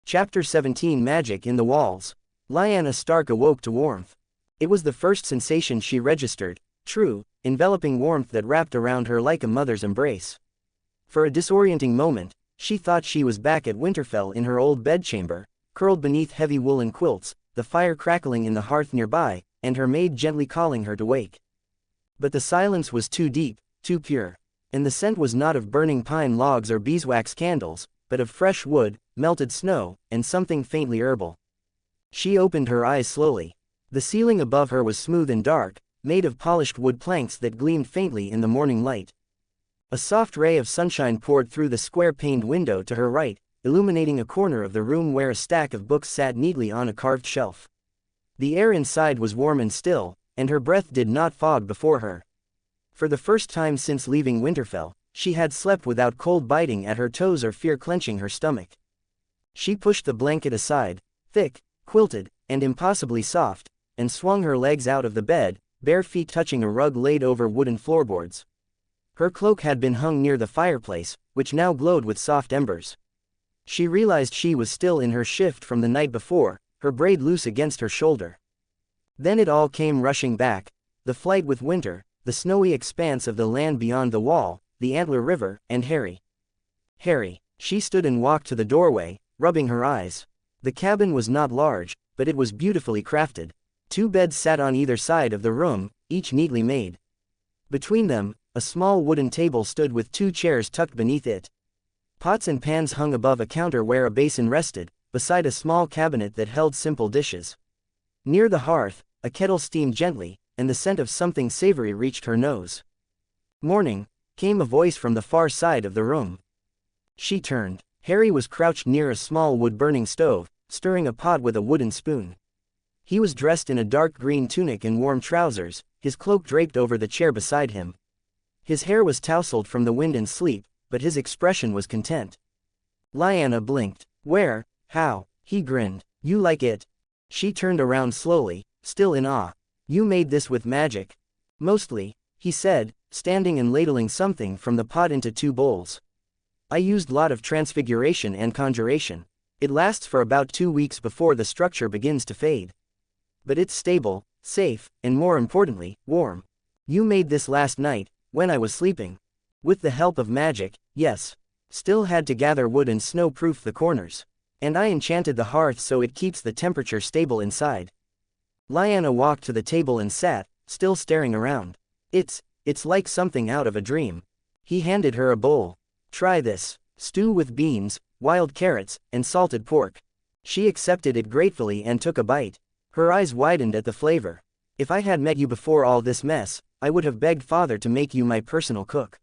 Chapter 17 Magic in the Walls. Lyanna Stark awoke to warmth. It was the first sensation she registered, true, enveloping warmth that wrapped around her like a mother's embrace. For a disorienting moment, she thought she was back at Winterfell in her old bedchamber, curled beneath heavy woolen quilts, the fire crackling in the hearth nearby, and her maid gently calling her to wake. But the silence was too deep, too pure. And the scent was not of burning pine logs or beeswax candles, but of fresh wood, melted snow, and something faintly herbal. She opened her eyes slowly. The ceiling above her was smooth and dark, made of polished wood planks that gleamed faintly in the morning light. A soft ray of sunshine poured through the square-paned window to her right, illuminating a corner of the room where a stack of books sat neatly on a carved shelf. The air inside was warm and still, and her breath did not fog before her. For the first time since leaving Winterfell, she had slept without cold biting at her toes or fear clenching her stomach. She pushed the blanket aside, thick, quilted, and impossibly soft, and swung her legs out of the bed, bare feet touching a rug laid over wooden floorboards. Her cloak had been hung near the fireplace, which now glowed with soft embers. She realized she was still in her shift from the night before, her braid loose against her shoulder. Then it all came rushing back, the flight with Winter, the snowy expanse of the land beyond the wall, the Antler River, and Harry. Harry. She stood and walked to the doorway, rubbing her eyes. The cabin was not large, but it was beautifully crafted. 2 beds sat on either side of the room, each neatly made. Between them, a small wooden table stood with 2 chairs tucked beneath it. Pots and pans hung above a counter where a basin rested, beside a small cabinet that held simple dishes. Near the hearth, a kettle steamed gently, and the scent of something savory reached her nose. "Morning," came a voice from the far side of the room. She turned. Harry was crouched near a small wood-burning stove, stirring a pot with a wooden spoon. He was dressed in a dark green tunic and warm trousers, his cloak draped over the chair beside him. His hair was tousled from the wind and sleep, but his expression was content. Lyanna blinked. "Where? How?" He grinned. "You like it?" She turned around slowly, still in awe. "You made this with magic?" "Mostly," he said, standing and ladling something from the pot into 2 bowls. "I used lot of transfiguration and conjuration. It lasts for about 2 weeks before the structure begins to fade. But it's stable, safe, and more importantly, warm. You made this last night, when I was sleeping." "With the help of magic, yes. Still had to gather wood and snow-proof the corners. And I enchanted the hearth so it keeps the temperature stable inside." Lyanna walked to the table and sat, still staring around. It's like something out of a dream." He handed her a bowl. "Try this. Stew with beans, wild carrots, and salted pork." She accepted it gratefully and took a bite. Her eyes widened at the flavor. "If I had met you before all this mess, I would have begged Father to make you my personal cook."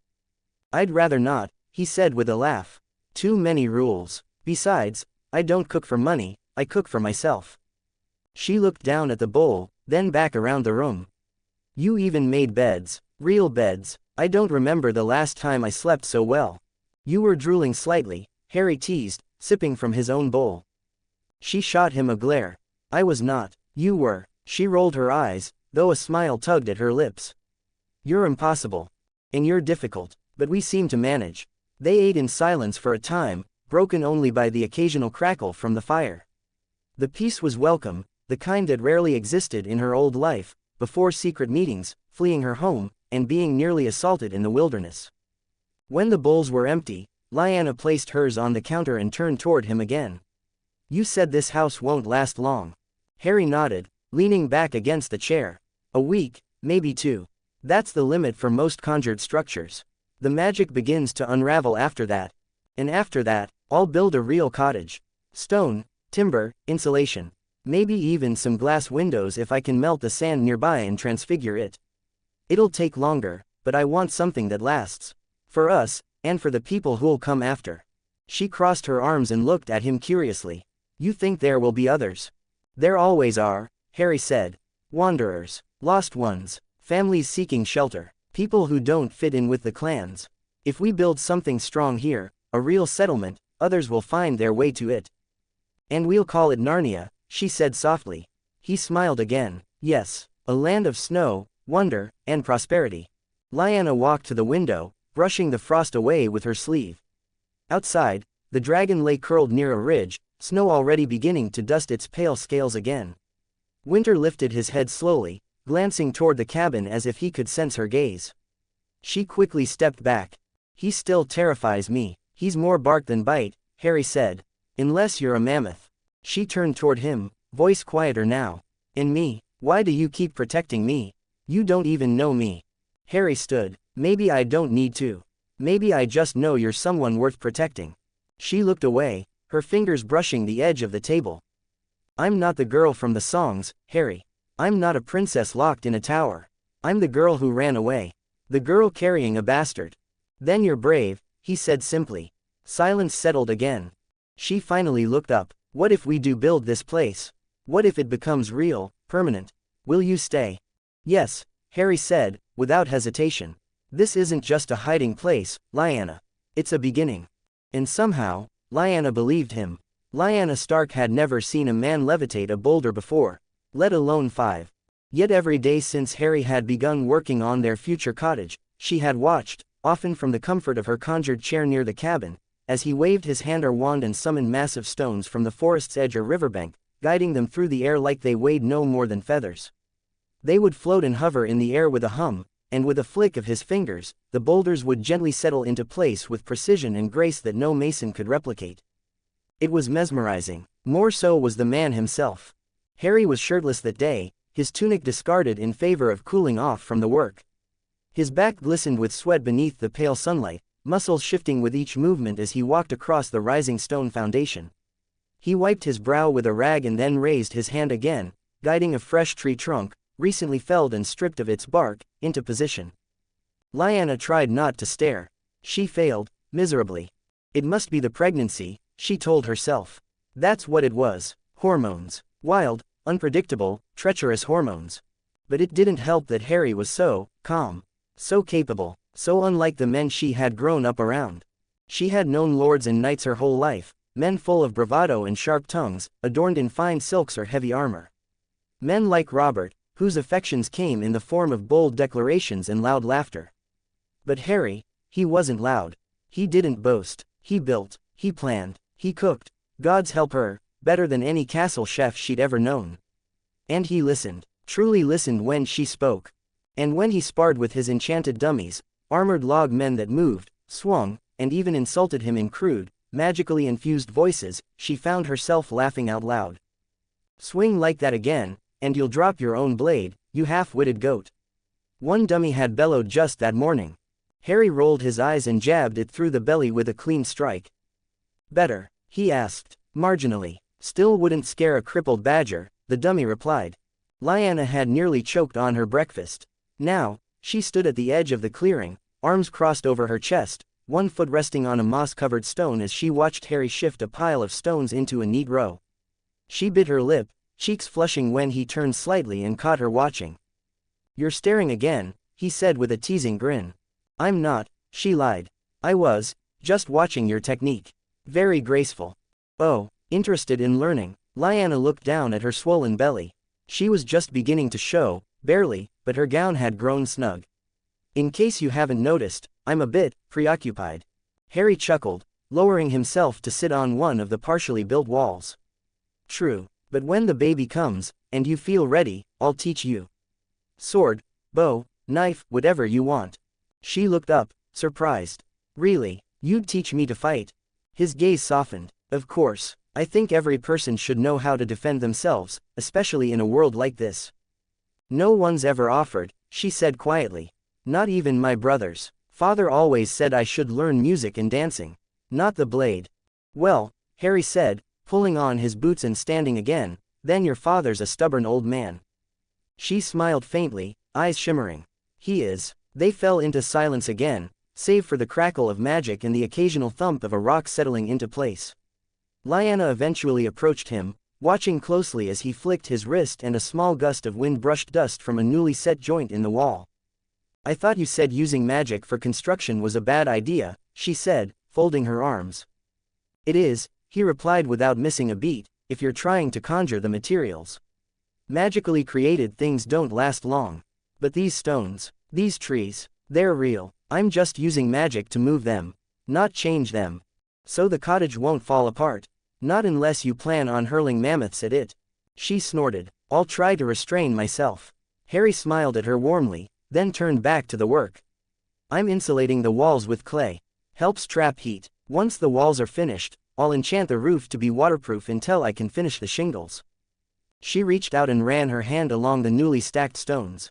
"I'd rather not," he said with a laugh. "Too many rules. Besides, I don't cook for money, I cook for myself." She looked down at the bowl, then back around the room. "You even made beds. Real beds. I don't remember the last time I slept so well." "You were drooling slightly," Harry teased, sipping from his own bowl. She shot him a glare. "I was not. You were." She rolled her eyes, though a smile tugged at her lips. "You're impossible. And you're difficult, but we seem to manage." They ate in silence for a time, broken only by the occasional crackle from the fire. The peace was welcome, the kind that rarely existed in her old life, before secret meetings, fleeing her home, and being nearly assaulted in the wilderness. When the bowls were empty, Lyanna placed hers on the counter and turned toward him again. "You said this house won't last long." Harry nodded, leaning back against the chair. "A week, maybe 2. That's the limit for most conjured structures. The magic begins to unravel after that. And after that, I'll build a real cottage. Stone, timber, insulation. Maybe even some glass windows if I can melt the sand nearby and transfigure it. It'll take longer, but I want something that lasts. For us, and for the people who'll come after." She crossed her arms and looked at him curiously. "You think there will be others?" "There always are," Harry said. "Wanderers, lost ones, families seeking shelter, people who don't fit in with the clans. If we build something strong here, a real settlement, others will find their way to it. And we'll call it Narnia," she said softly. He smiled again. "Yes, a land of snow, wonder, and prosperity." Lyanna walked to the window, brushing the frost away with her sleeve. Outside, the dragon lay curled near a ridge, snow already beginning to dust its pale scales again. Winter lifted his head slowly, glancing toward the cabin as if he could sense her gaze. She quickly stepped back. He still terrifies me. He's more bark than bite, Harry said. Unless you're a mammoth. She turned toward him, voice quieter now. And me, why do you keep protecting me? You don't even know me. Harry stood. Maybe I don't need to. Maybe I just know you're someone worth protecting. She looked away, her fingers brushing the edge of the table. I'm not the girl from the songs, Harry. I'm not a princess locked in a tower. I'm the girl who ran away. The girl carrying a bastard. Then you're brave, he said simply. Silence settled again. She finally looked up. What if we do build this place? What if it becomes real, permanent? Will you stay? Yes, Harry said, without hesitation. This isn't just a hiding place, Lyanna. It's a beginning. And somehow, Lyanna believed him. Lyanna Stark had never seen a man levitate a boulder before, let alone 5. Yet every day since Harry had begun working on their future cottage, she had watched, often from the comfort of her conjured chair near the cabin, as he waved his hand or wand and summoned massive stones from the forest's edge or riverbank, guiding them through the air like they weighed no more than feathers. They would float and hover in the air with a hum, and with a flick of his fingers, the boulders would gently settle into place with precision and grace that no mason could replicate. It was mesmerizing. More so was the man himself. Harry was shirtless that day, his tunic discarded in favor of cooling off from the work. His back glistened with sweat beneath the pale sunlight, muscles shifting with each movement as he walked across the rising stone foundation. He wiped his brow with a rag and then raised his hand again, guiding a fresh tree trunk, recently felled and stripped of its bark, into position. Lyanna tried not to stare. She failed, miserably. It must be the pregnancy, she told herself. That's what it was. Hormones. Wild, unpredictable, treacherous hormones. But it didn't help that Harry was so calm, so capable, so unlike the men she had grown up around. She had known lords and knights her whole life, men full of bravado and sharp tongues, adorned in fine silks or heavy armor. Men like Robert, whose affections came in the form of bold declarations and loud laughter. But Harry, he wasn't loud. He didn't boast. He built, he planned, he cooked, God's help her, better than any castle chef she'd ever known. And he listened, truly listened when she spoke. And when he sparred with his enchanted dummies, armored log men that moved, swung, and even insulted him in crude, magically infused voices, she found herself laughing out loud. Swing like that again, and you'll drop your own blade, you half-witted goat. One dummy had bellowed just that morning. Harry rolled his eyes and jabbed it through the belly with a clean strike. Better, he asked, marginally. Still wouldn't scare a crippled badger, the dummy replied. Lyanna had nearly choked on her breakfast. Now, she stood at the edge of the clearing, arms crossed over her chest, one foot resting on a moss-covered stone as she watched Harry shift a pile of stones into a neat row. She bit her lip, cheeks flushing when he turned slightly and caught her watching. You're staring again, he said with a teasing grin. I'm not, she lied. I was, just watching your technique. Very graceful. Oh, interested in learning. Lyanna looked down at her swollen belly. She was just beginning to show, barely, but her gown had grown snug. In case you haven't noticed, I'm a bit preoccupied. Harry chuckled, lowering himself to sit on one of the partially built walls. True, but when the baby comes, and you feel ready, I'll teach you. Sword, bow, knife, whatever you want. She looked up, surprised. Really, you'd teach me to fight? His gaze softened. Of course, I think every person should know how to defend themselves, especially in a world like this. No one's ever offered, she said quietly. Not even my brothers. Father always said I should learn music and dancing. Not the blade. Well, Harry said, pulling on his boots and standing again, then your father's a stubborn old man. She smiled faintly, eyes shimmering. He is. They fell into silence again, save for the crackle of magic and the occasional thump of a rock settling into place. Lyanna eventually approached him, watching closely as he flicked his wrist and a small gust of wind brushed dust from a newly set joint in the wall. I thought you said using magic for construction was a bad idea, she said, folding her arms. It is, he replied without missing a beat, if you're trying to conjure the materials. Magically created things don't last long. But these stones, these trees, they're real. I'm just using magic to move them, not change them. So the cottage won't fall apart. Not unless you plan on hurling mammoths at it. She snorted. I'll try to restrain myself. Harry smiled at her warmly, then turned back to the work. I'm insulating the walls with clay. Helps trap heat. Once the walls are finished, I'll enchant the roof to be waterproof until I can finish the shingles. She reached out and ran her hand along the newly stacked stones.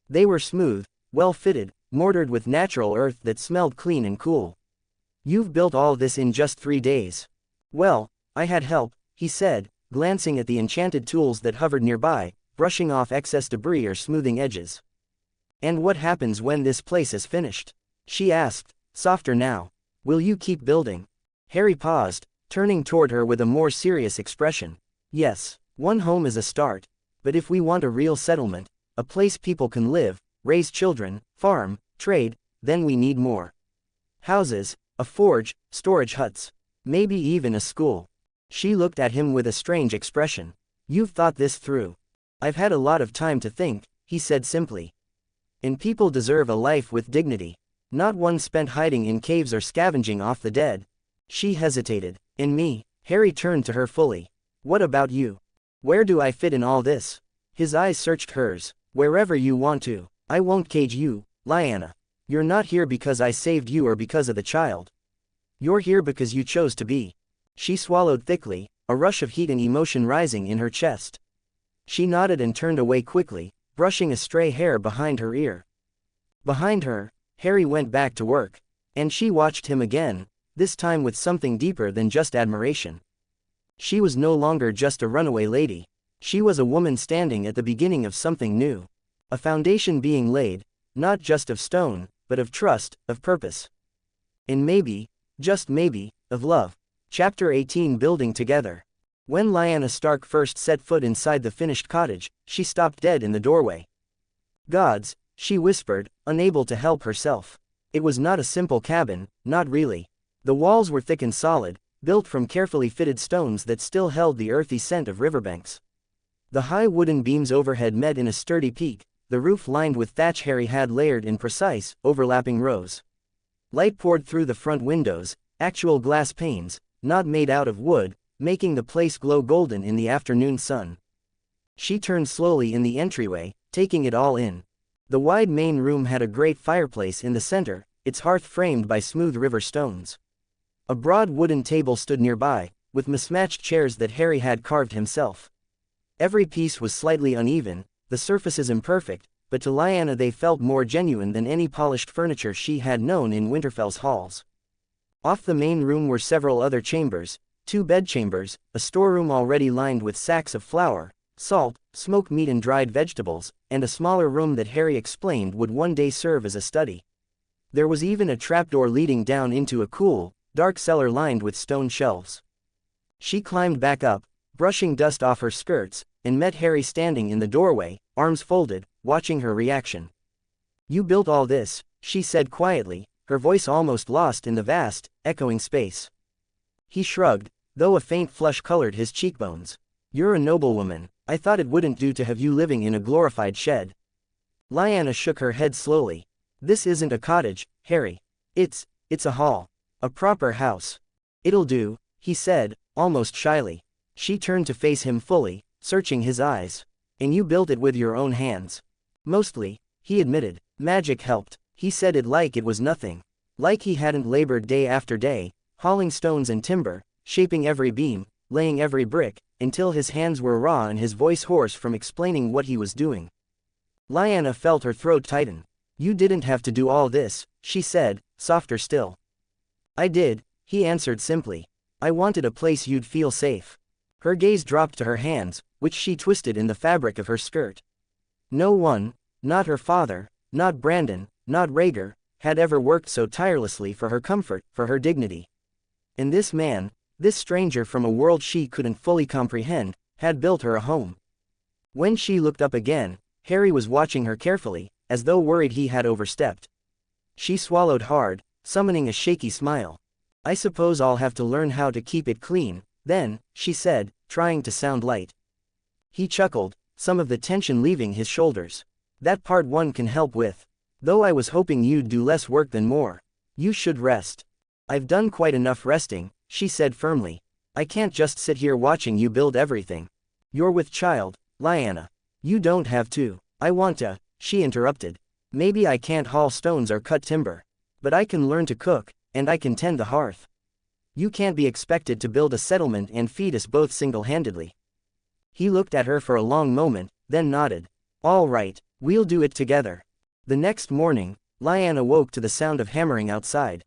They were smooth, well-fitted, mortared with natural earth that smelled clean and cool. You've built all this in just 3 days. Well, I had help, he said, glancing at the enchanted tools that hovered nearby, brushing off excess debris or smoothing edges. And what happens when this place is finished? She asked, softer now. Will you keep building? Harry paused, turning toward her with a more serious expression. Yes, one home is a start, but if we want a real settlement, a place people can live, raise children, farm, trade, then we need more. Houses, a forge, storage huts, maybe even a school. She looked at him with a strange expression. You've thought this through. I've had a lot of time to think, he said simply. And people deserve a life with dignity, not one spent hiding in caves or scavenging off the dead. She hesitated. And me? Harry turned to her fully. What about you? Where do I fit in all this? His eyes searched hers. Wherever you want to. I won't cage you, Lyanna. You're not here because I saved you or because of the child. You're here because you chose to be. She swallowed thickly, a rush of heat and emotion rising in her chest. She nodded and turned away quickly, brushing a stray hair behind her ear. Behind her, Harry went back to work. And she watched him again, this time with something deeper than just admiration. She was no longer just a runaway lady. She was a woman standing at the beginning of something new. A foundation being laid, not just of stone, but of trust, of purpose. And maybe, just maybe, of love. Chapter 18 Building Together. When Lyanna Stark first set foot inside the finished cottage, she stopped dead in the doorway. Gods, she whispered, unable to help herself. It was not a simple cabin, not really. The walls were thick and solid, built from carefully fitted stones that still held the earthy scent of riverbanks. The high wooden beams overhead met in a sturdy peak, the roof lined with thatch Harry had layered in precise, overlapping rows. Light poured through the front windows, actual glass panes, not made out of wood, making the place glow golden in the afternoon sun. She turned slowly in the entryway, taking it all in. The wide main room had a great fireplace in the center, its hearth framed by smooth river stones. A broad wooden table stood nearby, with mismatched chairs that Harry had carved himself. Every piece was slightly uneven, the surfaces imperfect, but to Lyanna they felt more genuine than any polished furniture she had known in Winterfell's halls. Off the main room were several other chambers, 2 bedchambers, a storeroom already lined with sacks of flour, salt, smoked meat and dried vegetables, and a smaller room that Harry explained would one day serve as a study. There was even a trapdoor leading down into a cool, dark cellar lined with stone shelves. She climbed back up, brushing dust off her skirts, and met Harry standing in the doorway, arms folded, watching her reaction. You built all this, she said quietly, her voice almost lost in the vast, echoing space. He shrugged, though a faint flush colored his cheekbones. You're a noblewoman. I thought it wouldn't do to have you living in a glorified shed. Lyanna shook her head slowly. This isn't a cottage, Harry. It's a hall. A proper house. It'll do, he said, almost shyly. She turned to face him fully, searching his eyes. And you built it with your own hands. Mostly, he admitted. Magic helped. He said it like it was nothing. Like he hadn't labored day after day, hauling stones and timber, shaping every beam, laying every brick, until his hands were raw and his voice hoarse from explaining what he was doing. Lyanna felt her throat tighten. You didn't have to do all this, she said, softer still. I did, he answered simply. I wanted a place you'd feel safe. Her gaze dropped to her hands, which she twisted in the fabric of her skirt. No one, not her father, not Brandon, not Rhaegar, had ever worked so tirelessly for her comfort, for her dignity. And this man, this stranger from a world she couldn't fully comprehend, had built her a home. When she looked up again, Harry was watching her carefully, as though worried he had overstepped. She swallowed hard, summoning a shaky smile. I suppose I'll have to learn how to keep it clean, then, she said, trying to sound light. He chuckled, some of the tension leaving his shoulders. That part one can help with. Though I was hoping you'd do less work than more. You should rest. I've done quite enough resting, she said firmly. I can't just sit here watching you build everything. You're with child, Lyanna. You don't have to. I want to, she interrupted. Maybe I can't haul stones or cut timber. But I can learn to cook, and I can tend the hearth. You can't be expected to build a settlement and feed us both single-handedly. He looked at her for a long moment, then nodded. All right, we'll do it together. The next morning, Lyanna woke to the sound of hammering outside.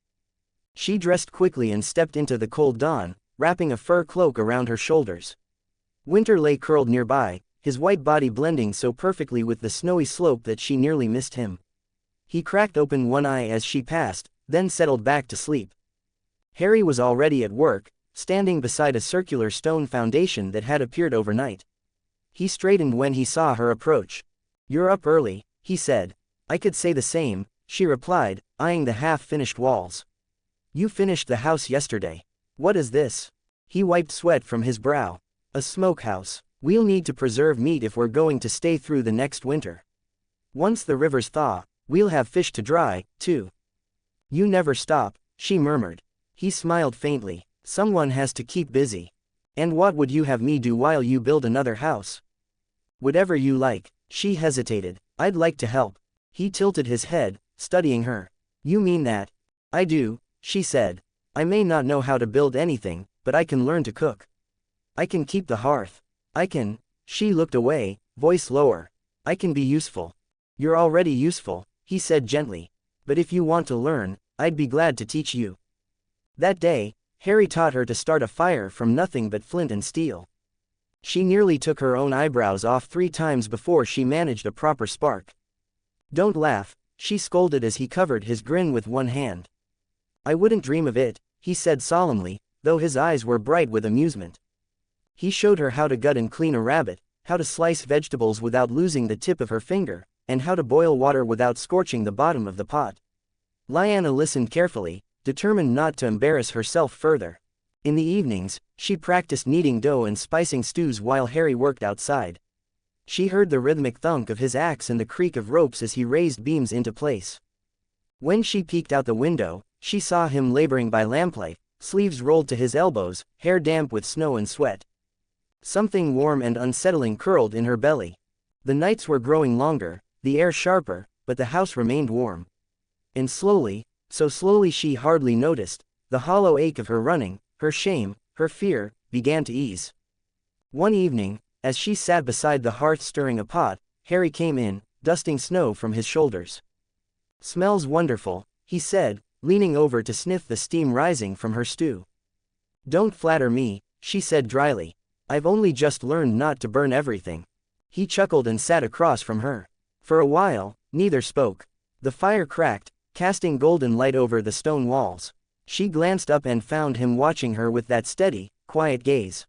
She dressed quickly and stepped into the cold dawn, wrapping a fur cloak around her shoulders. Winter lay curled nearby, his white body blending so perfectly with the snowy slope that she nearly missed him. He cracked open one eye as she passed, then settled back to sleep. Harry was already at work, standing beside a circular stone foundation that had appeared overnight. He straightened when he saw her approach. You're up early, he said. I could say the same, she replied, eyeing the half-finished walls. You finished the house yesterday. What is this? He wiped sweat from his brow. A smokehouse. We'll need to preserve meat if we're going to stay through the next winter. Once the rivers thaw, we'll have fish to dry, too. You never stop, she murmured. He smiled faintly. Someone has to keep busy. And what would you have me do while you build another house? Whatever you like, she hesitated. I'd like to help. He tilted his head, studying her. You mean that? I do, she said. I may not know how to build anything, but I can learn to cook. I can keep the hearth. She looked away, voice lower. I can be useful. You're already useful, he said gently. But if you want to learn, I'd be glad to teach you. That day, Harry taught her to start a fire from nothing but flint and steel. She nearly took her own eyebrows off 3 times before she managed a proper spark. Don't laugh, she scolded as he covered his grin with one hand. I wouldn't dream of it, he said solemnly, though his eyes were bright with amusement. He showed her how to gut and clean a rabbit, how to slice vegetables without losing the tip of her finger, and how to boil water without scorching the bottom of the pot. Lyanna listened carefully, determined not to embarrass herself further. In the evenings, she practiced kneading dough and spicing stews while Harry worked outside. She heard the rhythmic thunk of his axe and the creak of ropes as he raised beams into place. When she peeked out the window, she saw him laboring by lamplight, sleeves rolled to his elbows, hair damp with snow and sweat. Something warm and unsettling curled in her belly. The nights were growing longer, the air sharper, but the house remained warm. And slowly, so slowly she hardly noticed, the hollow ache of her running, her shame, her fear, began to ease. One evening, as she sat beside the hearth stirring a pot, Harry came in, dusting snow from his shoulders. Smells wonderful, he said, leaning over to sniff the steam rising from her stew. Don't flatter me, she said dryly. I've only just learned not to burn everything. He chuckled and sat across from her. For a while, neither spoke. The fire cracked, casting golden light over the stone walls. She glanced up and found him watching her with that steady, quiet gaze.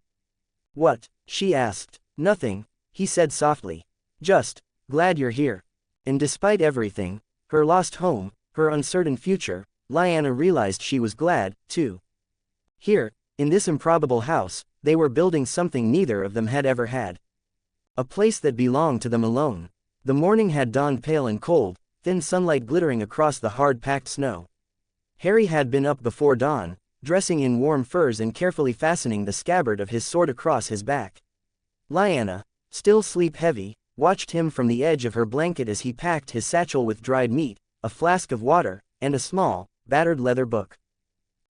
What? She asked. Nothing, he said softly. Just, glad you're here. And despite everything, her lost home, her uncertain future, Lyanna realized she was glad, too. Here, in this improbable house, they were building something neither of them had ever had. A place that belonged to them alone. The morning had dawned pale and cold, thin sunlight glittering across the hard-packed snow. Harry had been up before dawn, dressing in warm furs and carefully fastening the scabbard of his sword across his back. Lyanna, still sleep-heavy, watched him from the edge of her blanket as he packed his satchel with dried meat, a flask of water, and a small, battered leather book.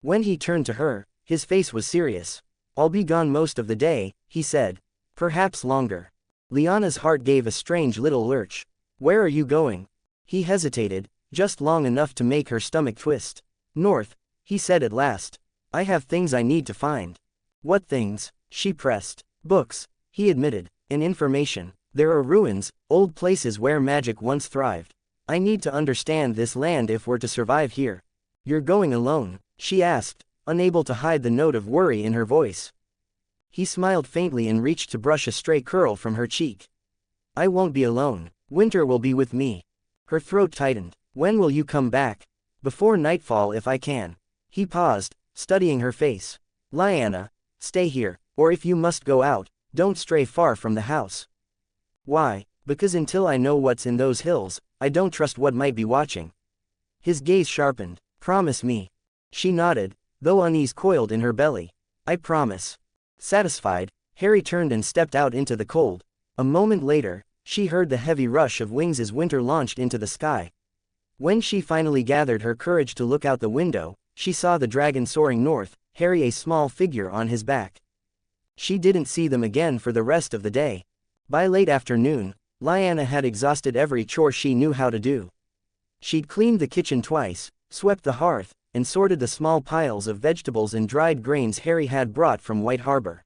When he turned to her, his face was serious. I'll be gone most of the day, he said. Perhaps longer. Lyanna's heart gave a strange little lurch. Where are you going? He hesitated, just long enough to make her stomach twist. North, he said at last. I have things I need to find. What things? She pressed. Books, he admitted, and information. There are ruins, old places where magic once thrived. I need to understand this land if we're to survive here. You're going alone? She asked, unable to hide the note of worry in her voice. He smiled faintly and reached to brush a stray curl from her cheek. I won't be alone. Winter will be with me. Her throat tightened. When will you come back? Before nightfall if I can. He paused, studying her face. Lyanna, stay here, or if you must go out, don't stray far from the house. Why? Because until I know what's in those hills, I don't trust what might be watching. His gaze sharpened. Promise me. She nodded, though unease coiled in her belly. I promise. Satisfied, Harry turned and stepped out into the cold. A moment later, she heard the heavy rush of wings as Winter launched into the sky. When she finally gathered her courage to look out the window, she saw the dragon soaring north, Harry a small figure on his back. She didn't see them again for the rest of the day. By late afternoon, Lyanna had exhausted every chore she knew how to do. She'd cleaned the kitchen twice, swept the hearth, and sorted the small piles of vegetables and dried grains Harry had brought from White Harbor.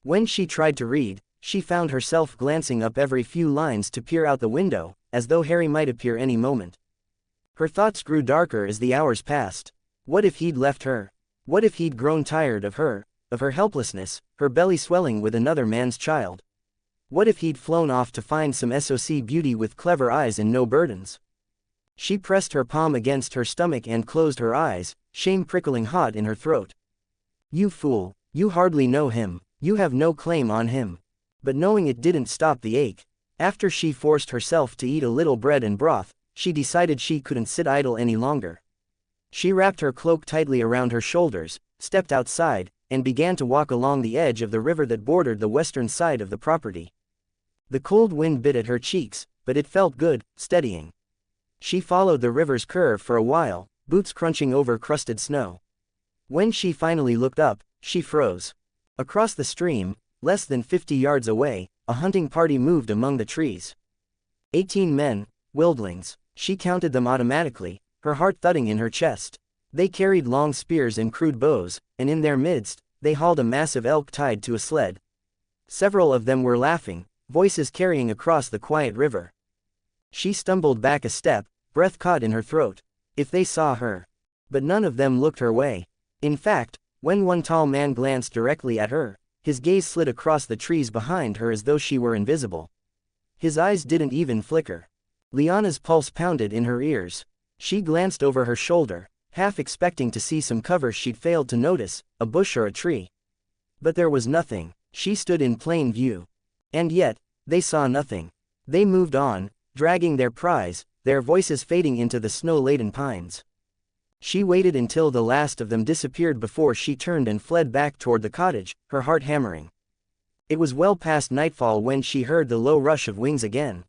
When she tried to read, she found herself glancing up every few lines to peer out the window, as though Harry might appear any moment. Her thoughts grew darker as the hours passed. What if he'd left her? What if he'd grown tired of her helplessness, her belly swelling with another man's child? What if he'd flown off to find some SOC beauty with clever eyes and no burdens? She pressed her palm against her stomach and closed her eyes, shame prickling hot in her throat. You fool, you hardly know him, you have no claim on him. But knowing it didn't stop the ache. After she forced herself to eat a little bread and broth, she decided she couldn't sit idle any longer. She wrapped her cloak tightly around her shoulders, stepped outside, and began to walk along the edge of the river that bordered the western side of the property. The cold wind bit at her cheeks, but it felt good, steadying. She followed the river's curve for a while, boots crunching over crusted snow. When she finally looked up, she froze. Across the stream, less than 50 yards away, a hunting party moved among the trees. 18 men, wildlings. She counted them automatically, her heart thudding in her chest. They carried long spears and crude bows, and in their midst, they hauled a massive elk tied to a sled. Several of them were laughing, voices carrying across the quiet river. She stumbled back a step, breath caught in her throat. If they saw her. But none of them looked her way. In fact, when one tall man glanced directly at her, his gaze slid across the trees behind her as though she were invisible. His eyes didn't even flicker. Lyanna's pulse pounded in her ears. She glanced over her shoulder, half expecting to see some cover she'd failed to notice, a bush or a tree. But there was nothing. She stood in plain view. And yet, they saw nothing. They moved on, dragging their prize, their voices fading into the snow-laden pines. She waited until the last of them disappeared before she turned and fled back toward the cottage, her heart hammering. It was well past nightfall when she heard the low rush of wings again.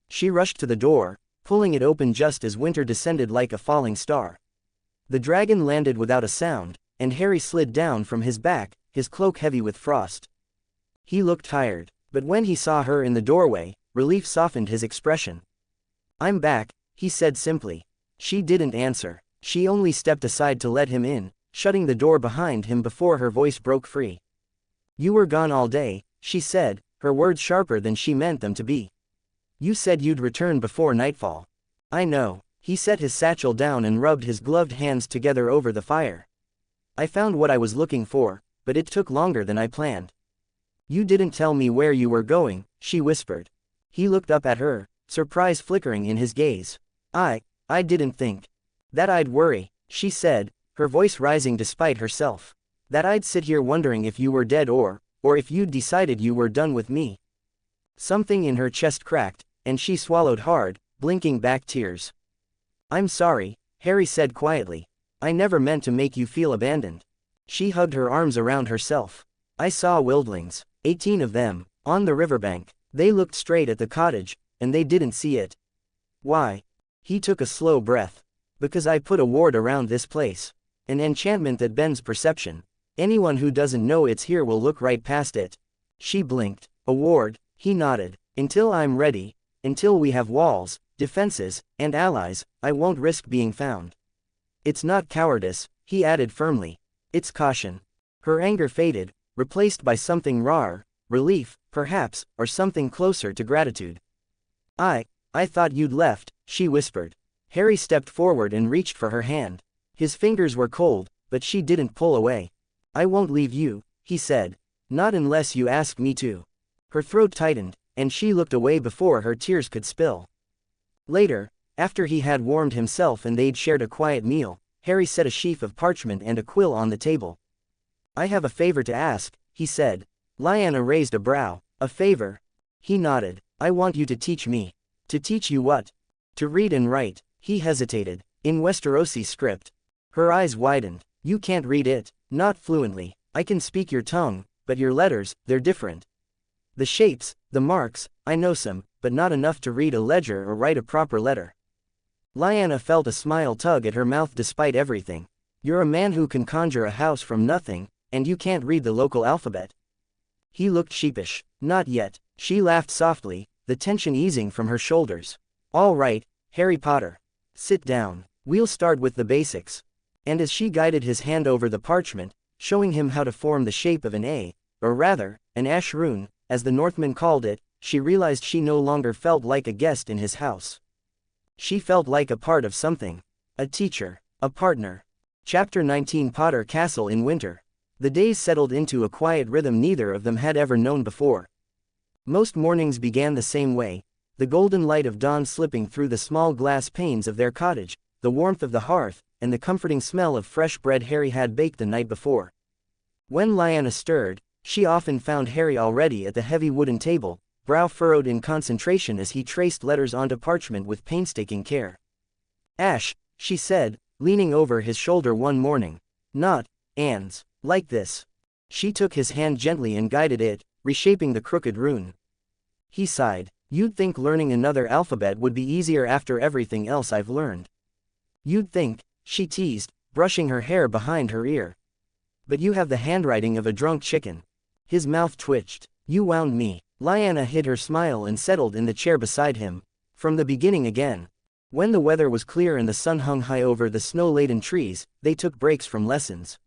She rushed to the door, pulling it open just as Winter descended like a falling star. The dragon landed without a sound, and Harry slid down from his back, his cloak heavy with frost. He looked tired, but when he saw her in the doorway, relief softened his expression. "I'm back," he said simply. She didn't answer. She only stepped aside to let him in, shutting the door behind him before her voice broke free. "You were gone all day," she said, her words sharper than she meant them to be. "You said you'd return before nightfall." "I know." He set his satchel down and rubbed his gloved hands together over the fire. "I found what I was looking for, but it took longer than I planned." "You didn't tell me where you were going," she whispered. He looked up at her, surprise flickering in his gaze. I didn't think that I'd worry," she said, her voice rising despite herself. "That I'd sit here wondering if you were dead or if you'd decided you were done with me." Something in her chest cracked, and she swallowed hard, blinking back tears. "I'm sorry," Harry said quietly. "I never meant to make you feel abandoned." She hugged her arms around herself. "I saw wildlings, 18 of them, on the riverbank. They looked straight at the cottage, and they didn't see it." "Why?" He took a slow breath. "Because I put a ward around this place. An enchantment that bends perception. Anyone who doesn't know it's here will look right past it." She blinked. "A ward?" He nodded. "Until I'm ready, until we have walls, defenses, and allies, I won't risk being found." "It's not cowardice," he added firmly. "It's caution." Her anger faded, replaced by something rawer, relief, perhaps, or something closer to gratitude. I thought you'd left," she whispered. Harry stepped forward and reached for her hand. His fingers were cold, but she didn't pull away. "I won't leave you," he said. "Not unless you ask me to." Her throat tightened, and she looked away before her tears could spill. Later, after he had warmed himself and they'd shared a quiet meal, Harry set a sheaf of parchment and a quill on the table. "I have a favor to ask," he said. Lyanna raised a brow. "A favor?" He nodded. "I want you to teach me." "To teach you what?" "To read and write." He hesitated. "In Westerosi script." Her eyes widened. "You can't read it." "Not fluently. I can speak your tongue, but your letters, they're different. The shapes, the marks, I know some, but not enough to read a ledger or write a proper letter. Lyanna felt a smile tug at her mouth despite everything. You're a man who can conjure a house from nothing, and you can't read the local alphabet. He looked sheepish. Not yet. She laughed softly, the tension easing from her shoulders. All right, Harry Potter. Sit down. We'll start with the basics. And as she guided his hand over the parchment, showing him how to form the shape of an A, or rather, an ash rune, as the Northmen called it, she realized she no longer felt like a guest in his house. She felt like a part of something. A teacher. A partner. Chapter 19 Potter Castle in Winter. The days settled into a quiet rhythm neither of them had ever known before. Most mornings began the same way, the golden light of dawn slipping through the small glass panes of their cottage, the warmth of the hearth, and the comforting smell of fresh bread Harry had baked the night before. When Lyanna stirred, she often found Harry already at the heavy wooden table, brow furrowed in concentration as he traced letters onto parchment with painstaking care. Ash, she said, leaning over his shoulder one morning. Not, Anne's. Like this. She took his hand gently and guided it, reshaping the crooked rune. He sighed. You'd think learning another alphabet would be easier after everything else I've learned. You'd think, she teased, brushing her hair behind her ear. But you have the handwriting of a drunk chicken. His mouth twitched. You wound me. Lyanna hid her smile and settled in the chair beside him. From the beginning again. When the weather was clear and the sun hung high over the snow-laden trees, they took breaks from lessons.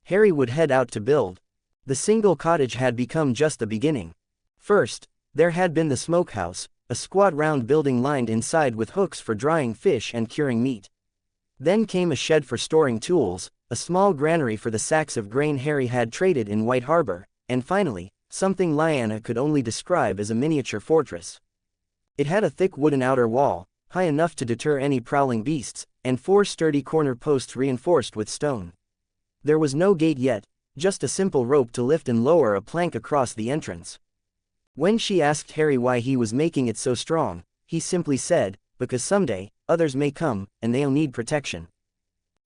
Harry would head out to build. The single cottage had become just the beginning. First, there had been the smokehouse, a squat round building lined inside with hooks for drying fish and curing meat. Then came a shed for storing tools, a small granary for the sacks of grain Harry had traded in White Harbor, and finally, something Lyanna could only describe as a miniature fortress. It had a thick wooden outer wall, high enough to deter any prowling beasts, and 4 sturdy corner posts reinforced with stone. There was no gate yet, just a simple rope to lift and lower a plank across the entrance. When she asked Harry why he was making it so strong, he simply said, because someday, others may come, and they'll need protection.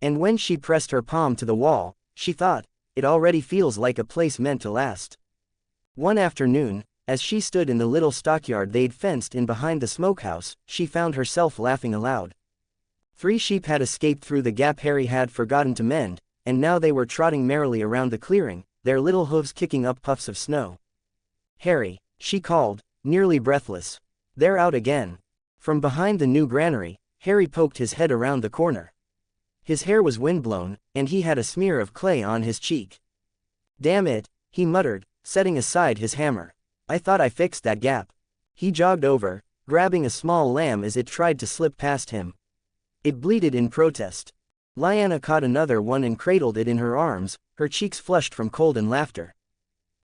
And when she pressed her palm to the wall, she thought, it already feels like a place meant to last. One afternoon, as she stood in the little stockyard they'd fenced in behind the smokehouse, she found herself laughing aloud. 3 sheep had escaped through the gap Harry had forgotten to mend, and now they were trotting merrily around the clearing, their little hooves kicking up puffs of snow. Harry, she called, nearly breathless. They're out again. From behind the new granary, Harry poked his head around the corner. His hair was windblown, and he had a smear of clay on his cheek. Damn it, he muttered, setting aside his hammer. I thought I fixed that gap. He jogged over, grabbing a small lamb as it tried to slip past him. It bleated in protest. Lyanna caught another one and cradled it in her arms, her cheeks flushed from cold and laughter.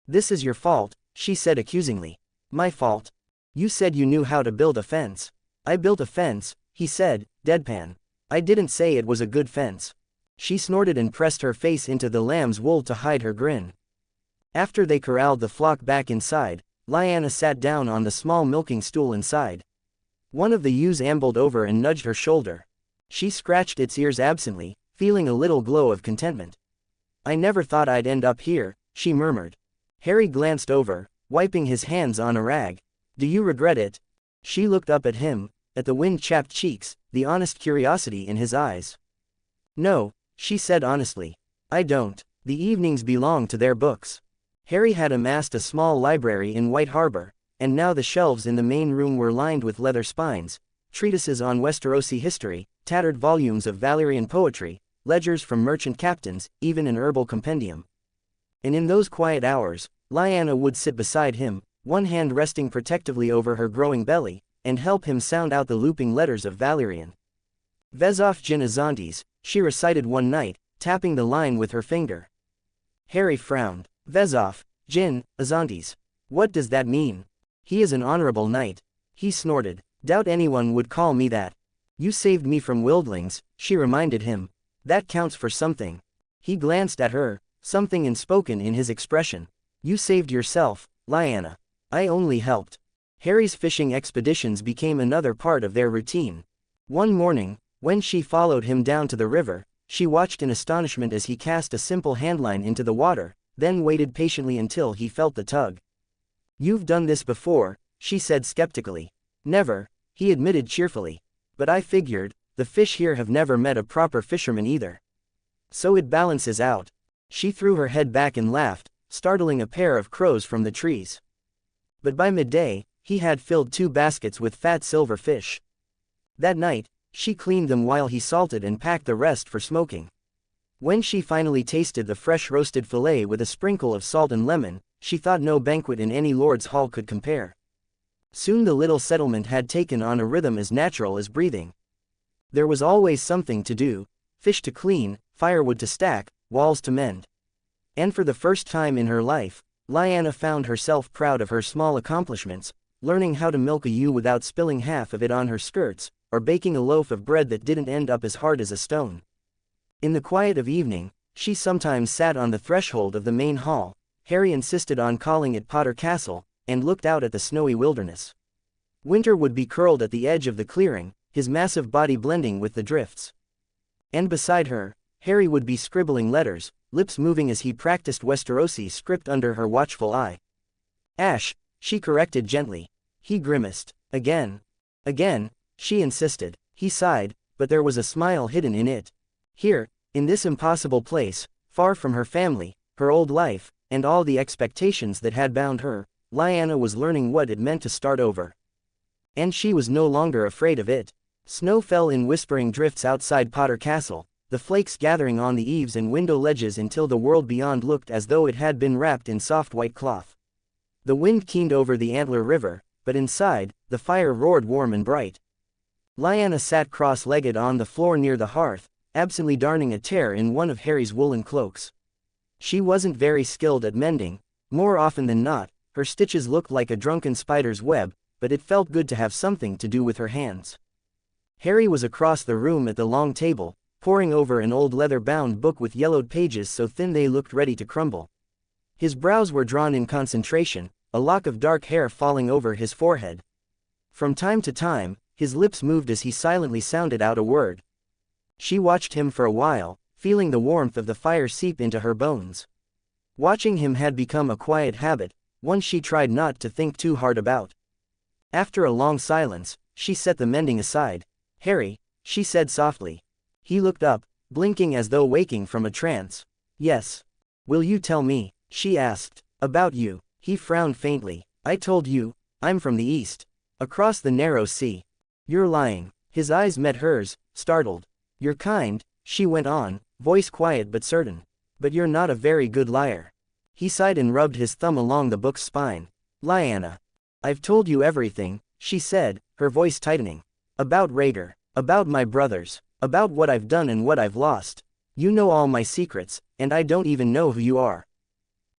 This is your fault, she said accusingly. My fault? You said you knew how to build a fence. I built a fence, he said, deadpan. I didn't say it was a good fence. She snorted and pressed her face into the lamb's wool to hide her grin. After they corralled the flock back inside, Lyanna sat down on the small milking stool inside. One of the ewes ambled over and nudged her shoulder. She scratched its ears absently, feeling a little glow of contentment. I never thought I'd end up here, she murmured. Harry glanced over, wiping his hands on a rag. Do you regret it? She looked up at him, at the wind-chapped cheeks, the honest curiosity in his eyes. No, she said honestly. I don't. The evenings belong to their books. Harry had amassed a small library in White Harbor, and now the shelves in the main room were lined with leather spines, treatises on Westerosi history, tattered volumes of Valyrian poetry, ledgers from merchant captains, even an herbal compendium. And in those quiet hours, Lyanna would sit beside him, one hand resting protectively over her growing belly, and help him sound out the looping letters of Valyrian. Vezov Jin Azantes, she recited one night, tapping the line with her finger. Harry frowned. Vezov, Jin, Azantes. What does that mean? He is an honorable knight. He snorted. Doubt anyone would call me that. You saved me from wildlings, she reminded him. That counts for something. He glanced at her, something unspoken in his expression. You saved yourself, Lyanna. I only helped. Harry's fishing expeditions became another part of their routine. One morning, when she followed him down to the river, she watched in astonishment as he cast a simple handline into the water, then waited patiently until he felt the tug. "You've done this before," she said skeptically. "Never," he admitted cheerfully. "But I figured, the fish here have never met a proper fisherman either. So it balances out." She threw her head back and laughed, startling a pair of crows from the trees. But by midday, he had filled 2 baskets with fat silver fish. That night, she cleaned them while he salted and packed the rest for smoking. When she finally tasted the fresh roasted fillet with a sprinkle of salt and lemon, she thought no banquet in any lord's hall could compare. Soon the little settlement had taken on a rhythm as natural as breathing. There was always something to do: fish to clean, firewood to stack, walls to mend. And for the first time in her life, Lyanna found herself proud of her small accomplishments, learning how to milk a ewe without spilling half of it on her skirts, or baking a loaf of bread that didn't end up as hard as a stone. In the quiet of evening, she sometimes sat on the threshold of the main hall. Harry insisted on calling it Potter Castle, and looked out at the snowy wilderness. Winter would be curled at the edge of the clearing, his massive body blending with the drifts. And beside her, Harry would be scribbling letters, lips moving as he practiced Westerosi script under her watchful eye. "Ash," she corrected gently. He grimaced. "Again." "Again," she insisted. He sighed, but there was a smile hidden in it. Here, in this impossible place, far from her family, her old life, and all the expectations that had bound her, Lyanna was learning what it meant to start over. And she was no longer afraid of it. Snow fell in whispering drifts outside Potter Castle, the flakes gathering on the eaves and window ledges until the world beyond looked as though it had been wrapped in soft white cloth. The wind keened over the Antler River, but inside, the fire roared warm and bright. Lyanna sat cross-legged on the floor near the hearth, absently darning a tear in one of Harry's woolen cloaks. She wasn't very skilled at mending. More often than not, her stitches looked like a drunken spider's web, but it felt good to have something to do with her hands. Harry was across the room at the long table, poring over an old leather-bound book with yellowed pages so thin they looked ready to crumble. His brows were drawn in concentration, a lock of dark hair falling over his forehead. From time to time, his lips moved as he silently sounded out a word. She watched him for a while, feeling the warmth of the fire seep into her bones. Watching him had become a quiet habit, one she tried not to think too hard about. After a long silence, she set the mending aside. "Harry," she said softly. He looked up, blinking as though waking from a trance. "Yes." "Will you tell me," she asked, "about you?" He frowned faintly. "I told you, I'm from the east. Across the narrow sea." "You're lying." His eyes met hers, startled. "You're kind," she went on, voice quiet but certain. "But you're not a very good liar." He sighed and rubbed his thumb along the book's spine. "Lyanna, I've told you everything," she said, her voice tightening. "About Rhaegar, about my brothers, about what I've done and what I've lost. You know all my secrets, and I don't even know who you are."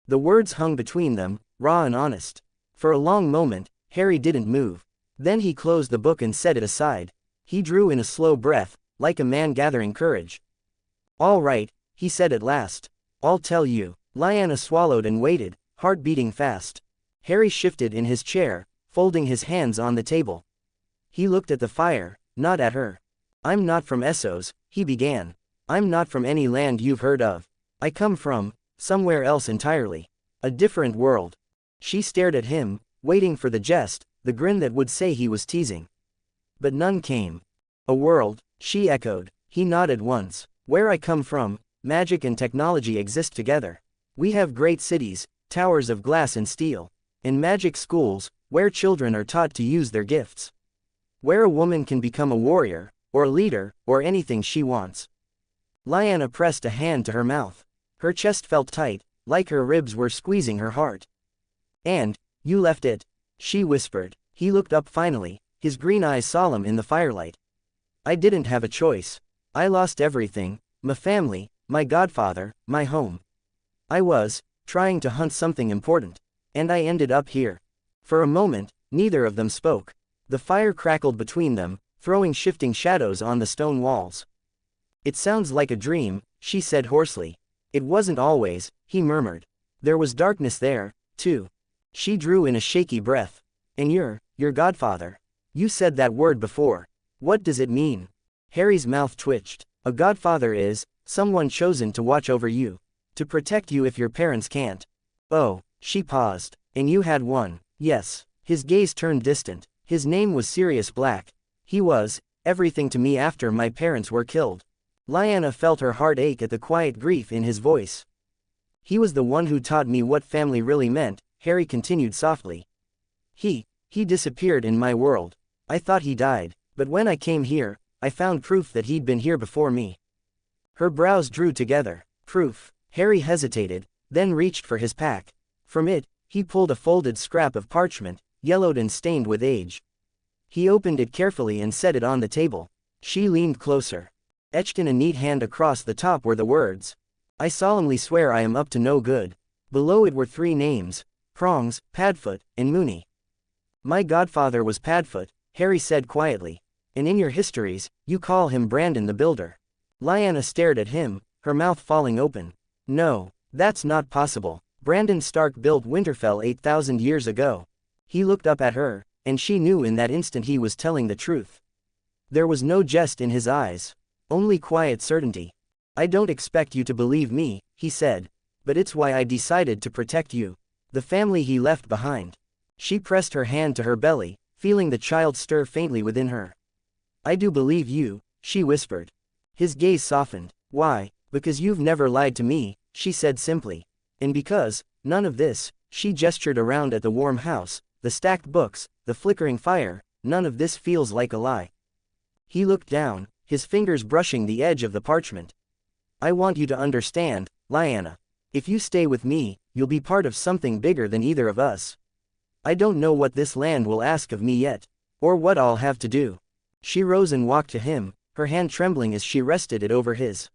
The words hung between them, raw and honest. For a long moment, Harry didn't move. Then he closed the book and set it aside. He drew in a slow breath, like a man gathering courage. "All right," he said at last. "I'll tell you." Lyanna swallowed and waited, heart beating fast. Harry shifted in his chair, folding his hands on the table. He looked at the fire, not at her. "I'm not from Essos," he began. "I'm not from any land you've heard of. I come from somewhere else entirely. A different world." She stared at him, waiting for the jest, the grin that would say he was teasing. But none came. "A world," she echoed. He nodded once. "Where I come from, magic and technology exist together. We have great cities, towers of glass and steel, and magic schools, where children are taught to use their gifts. Where a woman can become a warrior, or a leader, or anything she wants." Lyanna pressed a hand to her mouth. Her chest felt tight, like her ribs were squeezing her heart. "And, you left it," she whispered. He looked up finally, his green eyes solemn in the firelight. "I didn't have a choice. I lost everything, my family, my godfather, my home. I was trying to hunt something important. And I ended up here." For a moment, neither of them spoke. The fire crackled between them, throwing shifting shadows on the stone walls. "It sounds like a dream," she said hoarsely. "It wasn't always," he murmured. "There was darkness there, too." She drew in a shaky breath. "And your godfather. You said that word before. What does it mean?" Harry's mouth twitched. "A godfather is someone chosen to watch over you, To protect you if your parents can't. Oh, she paused. And you had one. Yes. His gaze turned distant. His name was Sirius Black. He was everything to me after my parents were killed. Lyanna felt her heart ache at the quiet grief in his voice. He was the one who taught me what family really meant, Harry continued softly. He disappeared in my world. I thought he died, but when I came here, I found proof that he'd been here before me. Her brows drew together. Proof. Harry hesitated, then reached for his pack. From it, he pulled a folded scrap of parchment, yellowed and stained with age. He opened it carefully and set it on the table. She leaned closer. Etched in a neat hand across the top were the words, "I solemnly swear I am up to no good." Below it were 3 names, Prongs, Padfoot, and Mooney. My godfather was Padfoot, Harry said quietly. And in your histories, you call him Brandon the Builder. Lyanna stared at him, her mouth falling open. No, that's not possible. Brandon Stark built Winterfell 8,000 years ago. He looked up at her, and she knew in that instant he was telling the truth. There was no jest in his eyes. Only quiet certainty. I don't expect you to believe me, he said. But it's why I decided to protect you. The family he left behind. She pressed her hand to her belly, feeling the child stir faintly within her. I do believe you, she whispered. His gaze softened. Why? Because you've never lied to me, she said simply. And because, none of this, she gestured around at the warm house, the stacked books, the flickering fire, none of this feels like a lie. He looked down, his fingers brushing the edge of the parchment. I want you to understand, Lyanna. If you stay with me, you'll be part of something bigger than either of us. I don't know what this land will ask of me yet, or what I'll have to do. She rose and walked to him, her hand trembling as she rested it over his.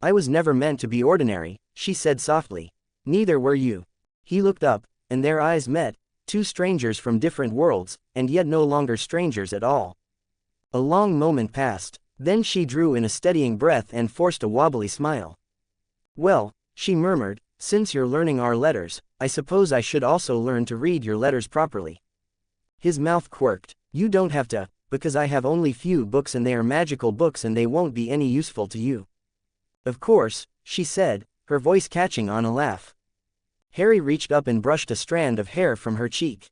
I was never meant to be ordinary, she said softly. Neither were you. He looked up, and their eyes met, 2 strangers from different worlds, and yet no longer strangers at all. A long moment passed, then she drew in a steadying breath and forced a wobbly smile. Well, she murmured, since you're learning our letters, I suppose I should also learn to read your letters properly. His mouth quirked. You don't have to, because I have only few books and they are magical books and they won't be any useful to you. Of course, she said, her voice catching on a laugh. Harry reached up and brushed a strand of hair from her cheek.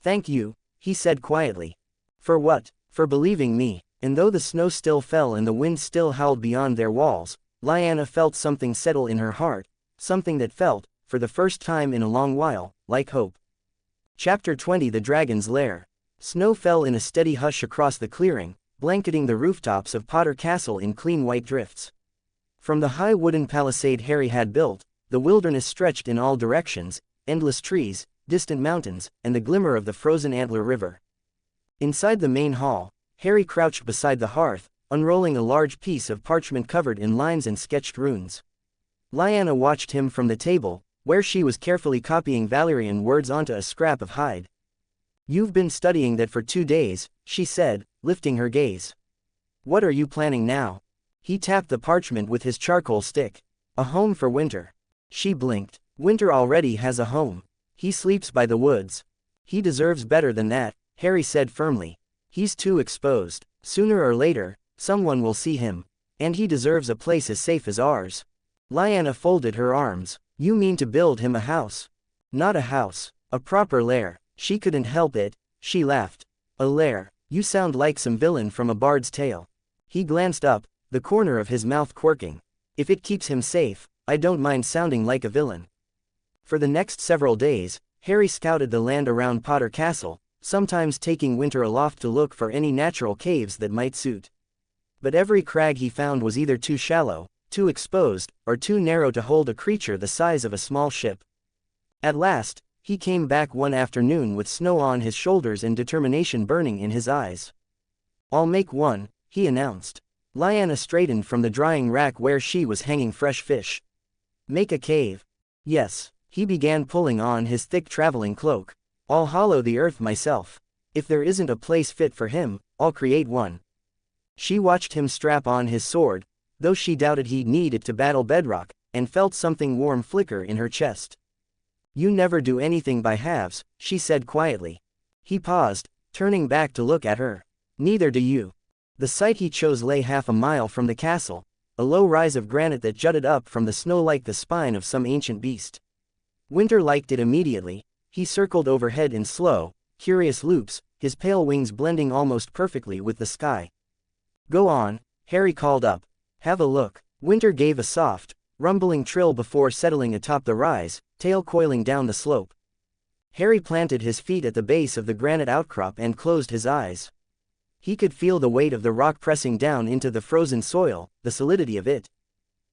Thank you, he said quietly. For what? For believing me. And though the snow still fell and the wind still howled beyond their walls, Lyanna felt something settle in her heart, something that felt, for the first time in a long while, like hope. Chapter 20 The Dragon's Lair. Snow fell in a steady hush across the clearing, blanketing the rooftops of Potter Castle in clean white drifts. From the high wooden palisade Harry had built, the wilderness stretched in all directions, endless trees, distant mountains, and the glimmer of the frozen Antler River. Inside the main hall, Harry crouched beside the hearth, unrolling a large piece of parchment covered in lines and sketched runes. Lyanna watched him from the table, where she was carefully copying Valyrian words onto a scrap of hide. You've been studying that for 2 days, she said, lifting her gaze. What are you planning now? He tapped the parchment with his charcoal stick. A home for Winter. She blinked. Winter already has a home. He sleeps by the woods. He deserves better than that, Harry said firmly. He's too exposed. Sooner or later, someone will see him. And he deserves a place as safe as ours. Lyanna folded her arms. You mean to build him a house? Not a house. A proper lair. She couldn't help it, she laughed. A lair. You sound like some villain from a bard's tale. He glanced up, the corner of his mouth quirking. If it keeps him safe, I don't mind sounding like a villain. For the next several days, Harry scouted the land around Potter Castle, sometimes taking Winter aloft to look for any natural caves that might suit. But every crag he found was either too shallow, too exposed, or too narrow to hold a creature the size of a small ship. At last, he came back one afternoon with snow on his shoulders and determination burning in his eyes. I'll make one, he announced. Lyanna straightened from the drying rack where she was hanging fresh fish. Make a cave. Yes. He began pulling on his thick traveling cloak. I'll hollow the earth myself. If there isn't a place fit for him, I'll create one. She watched him strap on his sword, though she doubted he'd need it to battle bedrock, and felt something warm flicker in her chest. You never do anything by halves, she said quietly. He paused, turning back to look at her. Neither do you. The site he chose lay half a mile from the castle, a low rise of granite that jutted up from the snow like the spine of some ancient beast. Winter liked it immediately. He circled overhead in slow, curious loops, his pale wings blending almost perfectly with the sky. "Go on," Harry called up. "Have a look." Winter gave a soft, rumbling trill before settling atop the rise, tail coiling down the slope. Harry planted his feet at the base of the granite outcrop and closed his eyes. He could feel the weight of the rock pressing down into the frozen soil, the solidity of it.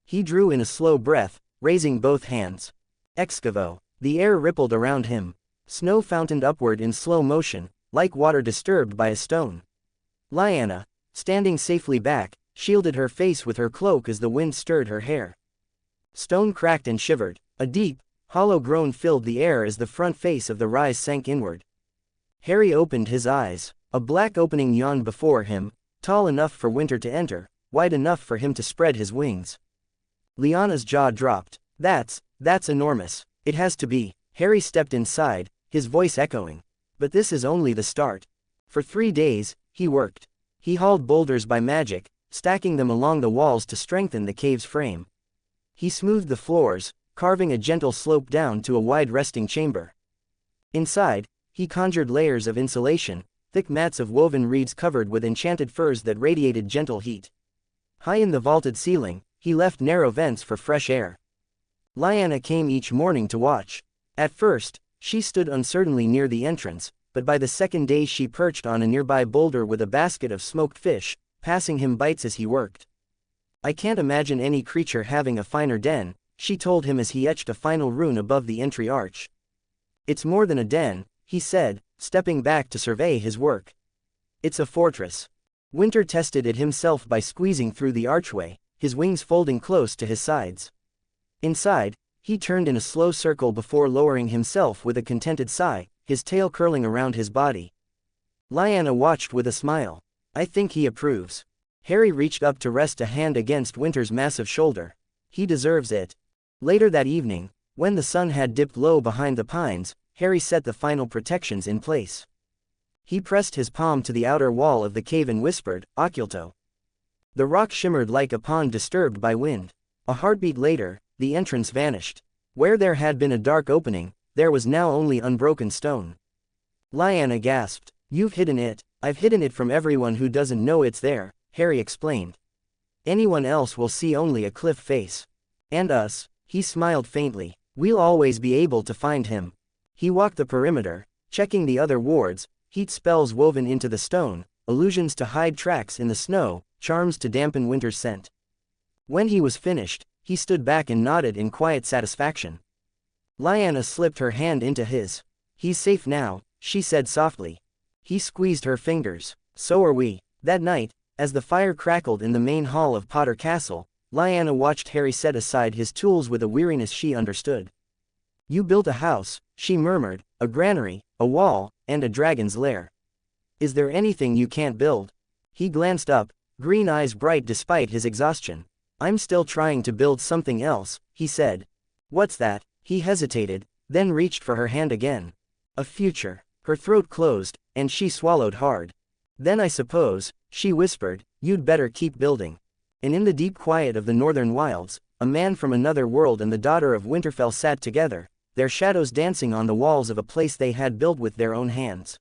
He drew in a slow breath, raising both hands. Excavo. The air rippled around him. Snow fountained upward in slow motion, like water disturbed by a stone. Lyanna, standing safely back, shielded her face with her cloak as the wind stirred her hair. Stone cracked and shivered. A deep, hollow groan filled the air as the front face of the rise sank inward. Harry opened his eyes. A black opening yawned before him, tall enough for Winter to enter, wide enough for him to spread his wings. Lyanna's jaw dropped. That's enormous. It has to be." Harry stepped inside, his voice echoing. "But this is only the start." For 3 days, he worked. He hauled boulders by magic, stacking them along the walls to strengthen the cave's frame. He smoothed the floors, carving a gentle slope down to a wide resting chamber. Inside, he conjured layers of insulation, thick mats of woven reeds covered with enchanted furs that radiated gentle heat. High in the vaulted ceiling, he left narrow vents for fresh air. Lyanna came each morning to watch. At first, she stood uncertainly near the entrance, but by the second day she perched on a nearby boulder with a basket of smoked fish, passing him bites as he worked. "I can't imagine any creature having a finer den," she told him as he etched a final rune above the entry arch. "It's more than a den," he said, stepping back to survey his work. "It's a fortress." Winter tested it himself by squeezing through the archway, his wings folding close to his sides. Inside, he turned in a slow circle before lowering himself with a contented sigh, his tail curling around his body. Lyanna watched with a smile. "I think he approves." Harry reached up to rest a hand against Winter's massive shoulder. "He deserves it." Later that evening, when the sun had dipped low behind the pines, Harry set the final protections in place. He pressed his palm to the outer wall of the cave and whispered, "Occulto." The rock shimmered like a pond disturbed by wind. A heartbeat later, the entrance vanished. Where there had been a dark opening, there was now only unbroken stone. Lyanna gasped. "You've hidden it." "I've hidden it from everyone who doesn't know it's there," Harry explained. "Anyone else will see only a cliff face. And us," he smiled faintly. "We'll always be able to find him." He walked the perimeter, checking the other wards, heat spells woven into the stone, illusions to hide tracks in the snow, charms to dampen Winter's scent. When he was finished, he stood back and nodded in quiet satisfaction. Lyanna slipped her hand into his. "He's safe now," she said softly. He squeezed her fingers. "So are we." That night, as the fire crackled in the main hall of Potter Castle, Lyanna watched Harry set aside his tools with a weariness she understood. "You built a house," she murmured, "a granary, a wall, and a dragon's lair. Is there anything you can't build?" He glanced up, green eyes bright despite his exhaustion. "I'm still trying to build something else," he said. "What's that?" He hesitated, then reached for her hand again. "A future." Her throat closed, and she swallowed hard. "Then I suppose," she whispered, "you'd better keep building." And in the deep quiet of the northern wilds, a man from another world and the daughter of Winterfell sat together, their shadows dancing on the walls of a place they had built with their own hands.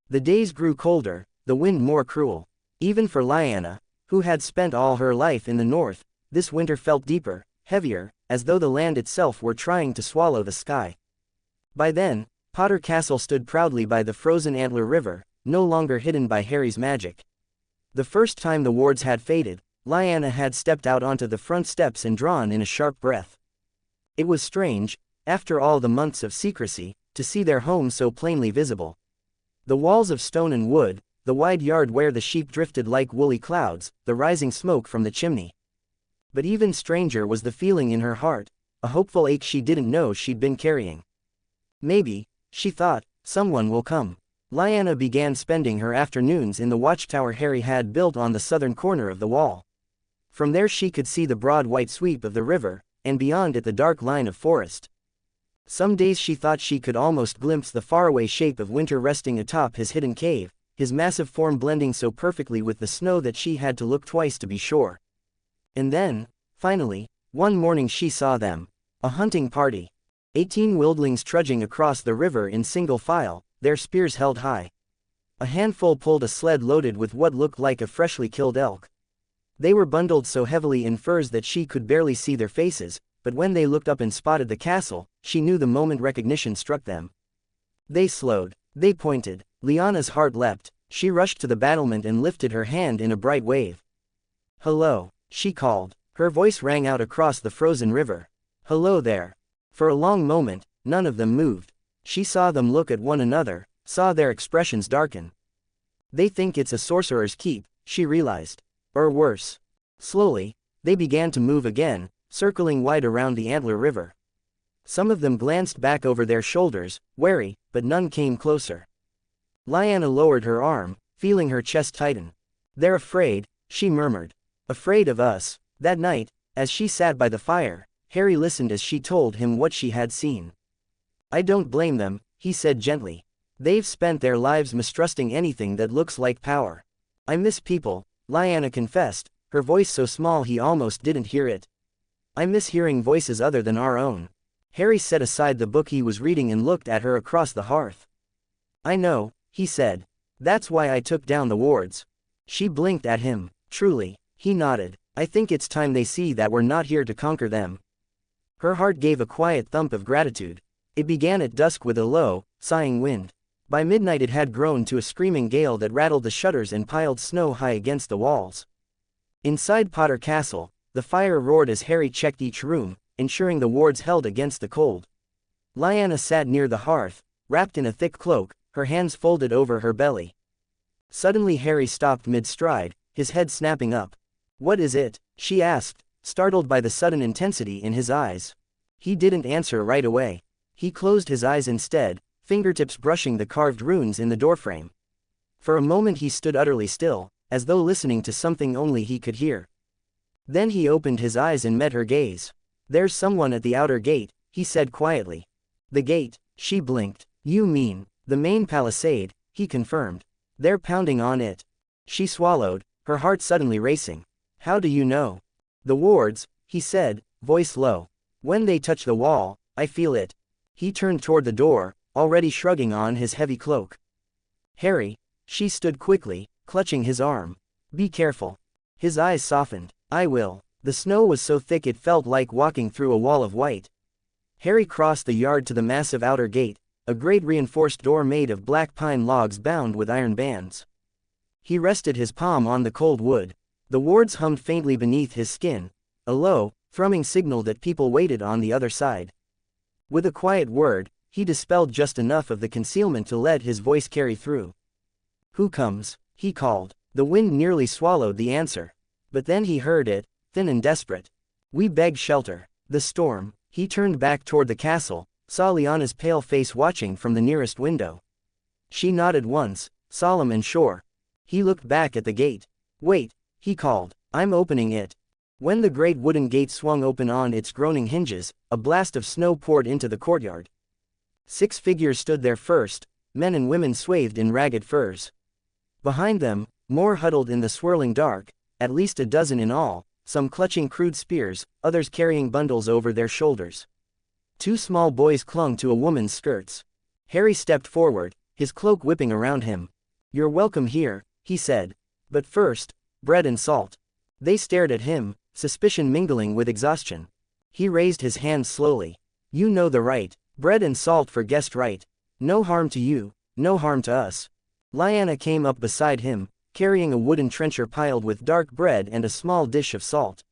The days grew colder, the wind more cruel. Even for Lyanna, who had spent all her life in the north, this winter felt deeper, heavier, as though the land itself were trying to swallow the sky. By then, Potter Castle stood proudly by the frozen Antler River, no longer hidden by Harry's magic. The first time the wards had faded, Lyanna had stepped out onto the front steps and drawn in a sharp breath. It was strange, after all the months of secrecy, to see their home so plainly visible. The walls of stone and wood, the wide yard where the sheep drifted like woolly clouds, the rising smoke from the chimney. But even stranger was the feeling in her heart, a hopeful ache she didn't know she'd been carrying. Maybe, she thought, someone will come. Lyanna began spending her afternoons in the watchtower Harry had built on the southern corner of the wall. From there she could see the broad white sweep of the river, and beyond it the dark line of forest. Some days she thought she could almost glimpse the faraway shape of Winter resting atop his hidden cave, his massive form blending so perfectly with the snow that she had to look twice to be sure. And then, finally, one morning she saw them. A hunting party. 18 wildlings trudging across the river in single file, their spears held high. A handful pulled a sled loaded with what looked like a freshly killed elk. They were bundled so heavily in furs that she could barely see their faces, but when they looked up and spotted the castle, she knew the moment recognition struck them. They slowed. They pointed. Lyanna's heart leapt. She rushed to the battlement and lifted her hand in a bright wave. "Hello," she called. Her voice rang out across the frozen river. "Hello there." For a long moment, none of them moved. She saw them look at one another, saw their expressions darken. They think it's a sorcerer's keep, she realized. Or worse. Slowly, they began to move again, circling wide around the Antler River. Some of them glanced back over their shoulders, wary, but none came closer. Lyanna lowered her arm, feeling her chest tighten. "They're afraid," she murmured. "Afraid of us." That night, as she sat by the fire, Harry listened as she told him what she had seen. "I don't blame them," he said gently. "They've spent their lives mistrusting anything that looks like power." "I miss people," Lyanna confessed, her voice so small he almost didn't hear it. "I miss hearing voices other than our own." Harry set aside the book he was reading and looked at her across the hearth. "I know," he said. "That's why I took down the wards." She blinked at him. "Truly," he nodded. "I think it's time they see that we're not here to conquer them." Her heart gave a quiet thump of gratitude. It began at dusk with a low, sighing wind. By midnight it had grown to a screaming gale that rattled the shutters and piled snow high against the walls. Inside Potter Castle, the fire roared as Harry checked each room, ensuring the wards held against the cold. Lyanna sat near the hearth, wrapped in a thick cloak, her hands folded over her belly. Suddenly Harry stopped mid-stride, his head snapping up. "What is it?" she asked, startled by the sudden intensity in his eyes. He didn't answer right away. He closed his eyes instead, fingertips brushing the carved runes in the doorframe. For a moment he stood utterly still, as though listening to something only he could hear. Then he opened his eyes and met her gaze. "There's someone at the outer gate," he said quietly. "The gate?" She blinked. "You mean, the main palisade," he confirmed. "They're pounding on it." She swallowed, her heart suddenly racing. "How do you know?" "The wards," he said, voice low. "When they touch the wall, I feel it." He turned toward the door, already shrugging on his heavy cloak. "Harry," she stood quickly, clutching his arm. "Be careful." His eyes softened. "I will." The snow was so thick it felt like walking through a wall of white. Harry crossed the yard to the massive outer gate, a great reinforced door made of black pine logs bound with iron bands. He rested his palm on the cold wood. The wards hummed faintly beneath his skin, a low, thrumming signal that people waited on the other side. With a quiet word, he dispelled just enough of the concealment to let his voice carry through. "Who comes?" he called. The wind nearly swallowed the answer. But then he heard it, thin and desperate. "We beg shelter." The storm. He turned back toward the castle, saw Lyanna's pale face watching from the nearest window. She nodded once, solemn and sure. He looked back at the gate. "Wait," he called. "I'm opening it." When the great wooden gate swung open on its groaning hinges, a blast of snow poured into the courtyard. 6 figures stood there first, men and women swathed in ragged furs. Behind them, more huddled in the swirling dark, at least a dozen in all, some clutching crude spears, others carrying bundles over their shoulders. 2 small boys clung to a woman's skirts. Harry stepped forward, his cloak whipping around him. "You're welcome here," he said. "But first, bread and salt." They stared at him, suspicion mingling with exhaustion. He raised his hand slowly. "You know the right. Bread and salt for guest right. No harm to you, no harm to us." Lyanna came up beside him, carrying a wooden trencher piled with dark bread and a small dish of salt.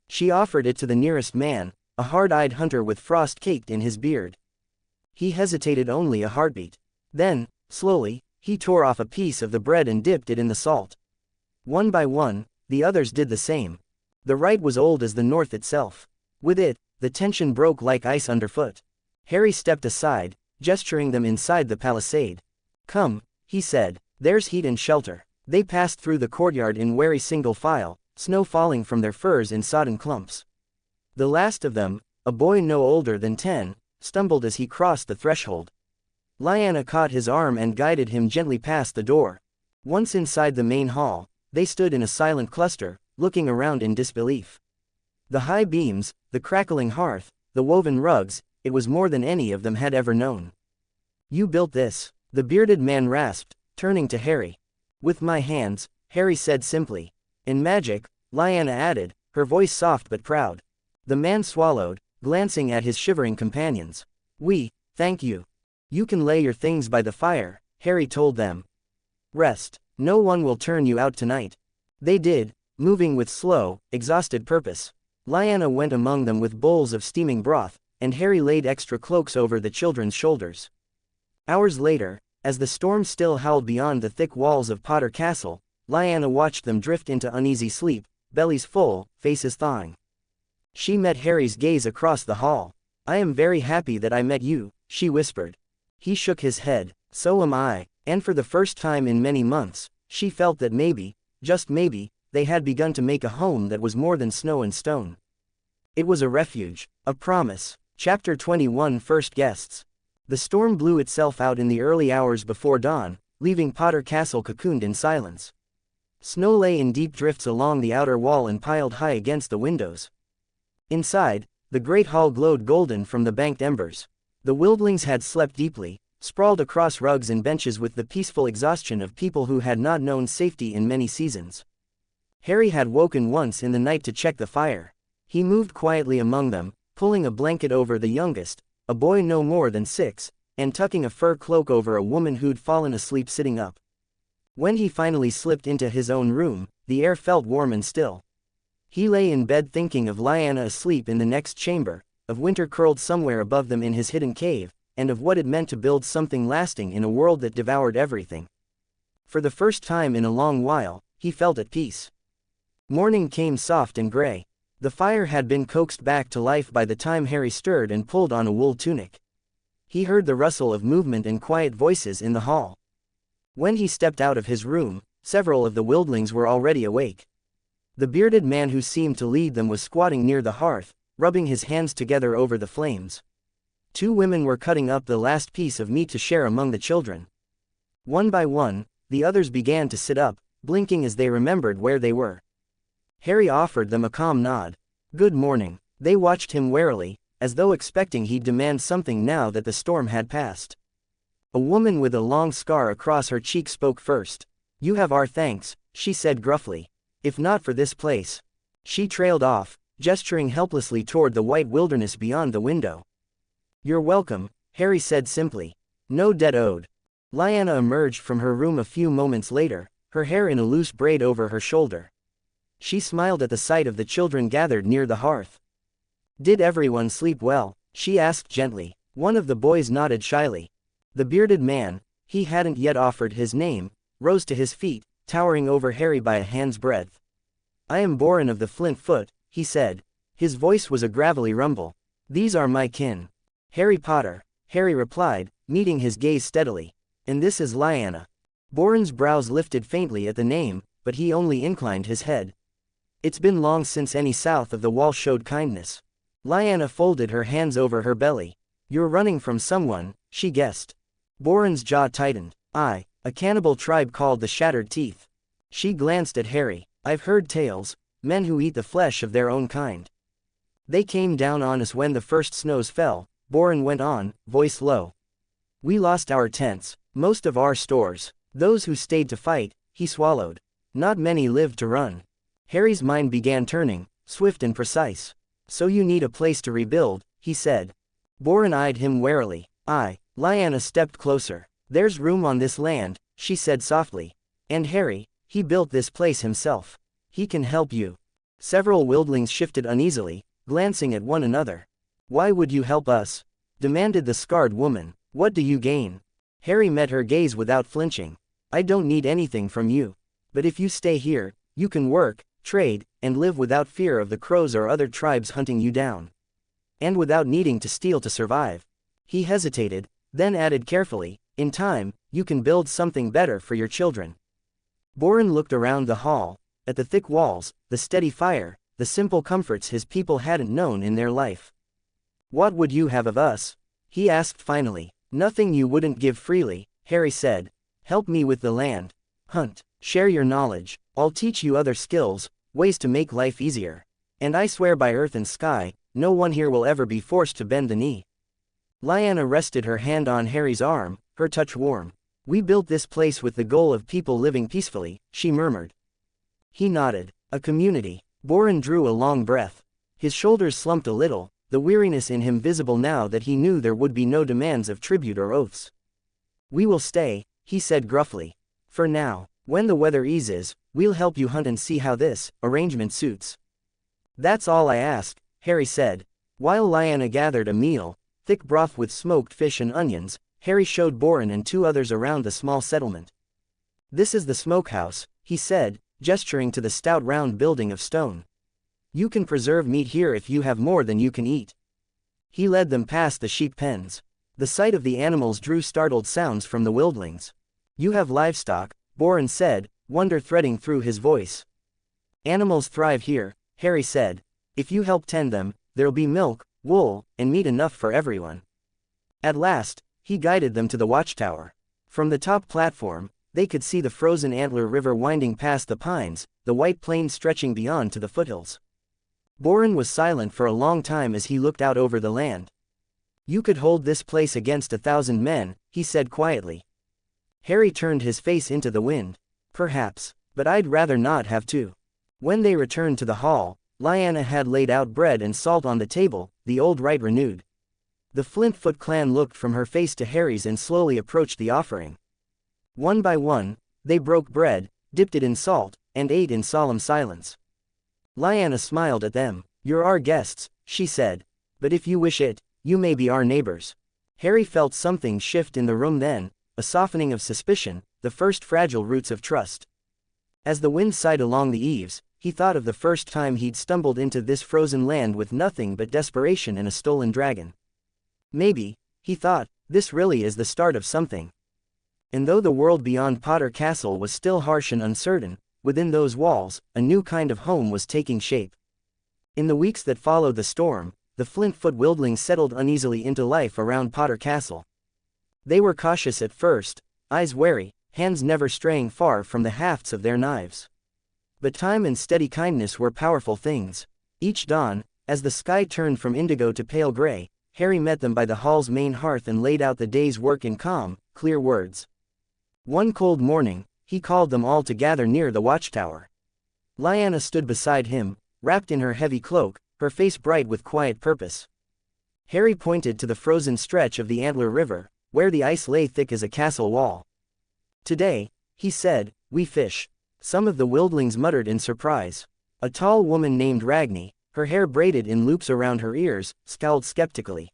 She offered it to the nearest man, a hard-eyed hunter with frost caked in his beard. He hesitated only a heartbeat. Then, slowly, he tore off a piece of the bread and dipped it in the salt. One by one, the others did the same. The rite was old as the north itself. With it, the tension broke like ice underfoot. Harry stepped aside, gesturing them inside the palisade. "Come," he said, "there's heat and shelter." They passed through the courtyard in wary single file, snow falling from their furs in sodden clumps. The last of them, a boy no older than 10, stumbled as he crossed the threshold. Lyanna caught his arm and guided him gently past the door. Once inside the main hall, they stood in a silent cluster, looking around in disbelief. The high beams, the crackling hearth, the woven rugs, it was more than any of them had ever known. "You built this," the bearded man rasped, turning to Harry. "With my hands," Harry said simply. "In magic," Lyanna added, her voice soft but proud. The man swallowed, glancing at his shivering companions. Thank you. You can lay your things by the fire," Harry told them. "Rest. No one will turn you out tonight." They did, moving with slow, exhausted purpose. Lyanna went among them with bowls of steaming broth, and Harry laid extra cloaks over the children's shoulders. Hours later, as the storm still howled beyond the thick walls of Potter Castle, Lyanna watched them drift into uneasy sleep, bellies full, faces thawing. She met Harry's gaze across the hall. "I am very happy that I met you," she whispered. He shook his head. "So am I," and for the first time in many months, she felt that maybe, just maybe, they had begun to make a home that was more than snow and stone. It was a refuge, a promise. Chapter 21 First Guests. The storm blew itself out in the early hours before dawn, leaving Potter Castle cocooned in silence. Snow lay in deep drifts along the outer wall and piled high against the windows. Inside, the great hall glowed golden from the banked embers. The wildlings had slept deeply, sprawled across rugs and benches with the peaceful exhaustion of people who had not known safety in many seasons. Harry had woken once in the night to check the fire. He moved quietly among them, pulling a blanket over the youngest, a boy no more than 6, and tucking a fur cloak over a woman who'd fallen asleep sitting up. When he finally slipped into his own room, the air felt warm and still. He lay in bed thinking of Lyanna asleep in the next chamber, of winter curled somewhere above them in his hidden cave, and of what it meant to build something lasting in a world that devoured everything. For the first time in a long while, he felt at peace. Morning came soft and gray. The fire had been coaxed back to life by the time Harry stirred and pulled on a wool tunic. He heard the rustle of movement and quiet voices in the hall. When he stepped out of his room, several of the wildlings were already awake. The bearded man who seemed to lead them was squatting near the hearth, rubbing his hands together over the flames. 2 women were cutting up the last piece of meat to share among the children. One by one, the others began to sit up, blinking as they remembered where they were. Harry offered them a calm nod. "Good morning." They watched him warily, as though expecting he'd demand something now that the storm had passed. A woman with a long scar across her cheek spoke first. "You have our thanks," she said gruffly. "If not for this place." She trailed off, gesturing helplessly toward the white wilderness beyond the window. "You're welcome," Harry said simply. "No debt owed." Lyanna emerged from her room a few moments later, her hair in a loose braid over her shoulder. She smiled at the sight of the children gathered near the hearth. "Did everyone sleep well?" she asked gently. One of the boys nodded shyly. The bearded man, he hadn't yet offered his name, rose to his feet, towering over Harry by a hand's breadth. "I am Boren of the Flint Foot," he said. His voice was a gravelly rumble. "These are my kin." "Harry Potter," Harry replied, meeting his gaze steadily. "And this is Lyanna." Boren's brows lifted faintly at the name, but he only inclined his head. "It's been long since any south of the wall showed kindness." Lyanna folded her hands over her belly. "You're running from someone," she guessed. Boren's jaw tightened. "A cannibal tribe called the Shattered Teeth." She glanced at Harry. "I've heard tales, men who eat the flesh of their own kind. They came down on us when the first snows fell," Boren went on, voice low. "We lost our tents, most of our stores. Those who stayed to fight," he swallowed. "Not many lived to run." Harry's mind began turning, swift and precise. "So you need a place to rebuild," he said. Boren eyed him warily. Lyanna stepped closer. "There's room on this land," she said softly. "And Harry, he built this place himself. He can help you." Several wildlings shifted uneasily, glancing at one another. "Why would you help us?" demanded the scarred woman. "What do you gain?" Harry met her gaze without flinching. "I don't need anything from you. But if you stay here, you can work, trade, and live without fear of the crows or other tribes hunting you down. And without needing to steal to survive." He hesitated, then added carefully, "In time, you can build something better for your children." Boren looked around the hall, at the thick walls, the steady fire, the simple comforts his people hadn't known in their life. "What would you have of us?" he asked finally. "Nothing you wouldn't give freely," Harry said. "Help me with the land. Hunt. Share your knowledge. I'll teach you other skills, ways to make life easier. And I swear by earth and sky, no one here will ever be forced to bend the knee. Lyanna rested her hand on Harry's arm, her touch warm. We built this place with the goal of people living peacefully, she murmured. He nodded. A community. Boren drew a long breath. His shoulders slumped a little, the weariness in him visible now that he knew there would be no demands of tribute or oaths. We will stay, he said gruffly. For now. When the weather eases, we'll help you hunt and see how this arrangement suits. That's all I ask, Harry said. While Lyanna gathered a meal, thick broth with smoked fish and onions, Harry showed Boren and 2 others around the small settlement. This is the smokehouse, he said, gesturing to the stout round building of stone. You can preserve meat here if you have more than you can eat. He led them past the sheep pens. The sight of the animals drew startled sounds from the wildlings. You have livestock, Boren said, wonder threading through his voice. Animals thrive here, Harry said. If you help tend them, there'll be milk, wool, and meat enough for everyone. At last, he guided them to the watchtower. From the top platform, they could see the frozen Antler River winding past the pines, the white plain stretching beyond to the foothills. Boren was silent for a long time as he looked out over the land. You could hold this place against 1,000 men, he said quietly. Harry turned his face into the wind. Perhaps, but I'd rather not have to. When they returned to the hall, Lyanna had laid out bread and salt on the table, the old rite renewed. The Flintfoot clan looked from her face to Harry's and slowly approached the offering. One by one, they broke bread, dipped it in salt, and ate in solemn silence. Lyanna smiled at them. You're our guests, she said. But if you wish it, you may be our neighbors. Harry felt something shift in the room then, a softening of suspicion, the first fragile roots of trust. As the wind sighed along the eaves, he thought of the first time he'd stumbled into this frozen land with nothing but desperation and a stolen dragon. Maybe, he thought, this really is the start of something. And though the world beyond Potter Castle was still harsh and uncertain, within those walls, a new kind of home was taking shape. In the weeks that followed the storm, the Flintfoot wildlings settled uneasily into life around Potter Castle. They were cautious at first, eyes wary, hands never straying far from the hafts of their knives. But time and steady kindness were powerful things. Each dawn, as the sky turned from indigo to pale gray, Harry met them by the hall's main hearth and laid out the day's work in calm, clear words. One cold morning, he called them all to gather near the watchtower. Lyanna stood beside him, wrapped in her heavy cloak, her face bright with quiet purpose. Harry pointed to the frozen stretch of the Antler River, where the ice lay thick as a castle wall. Today, he said, we fish. Some of the wildlings muttered in surprise. A tall woman named Ragni, her hair braided in loops around her ears, scowled skeptically.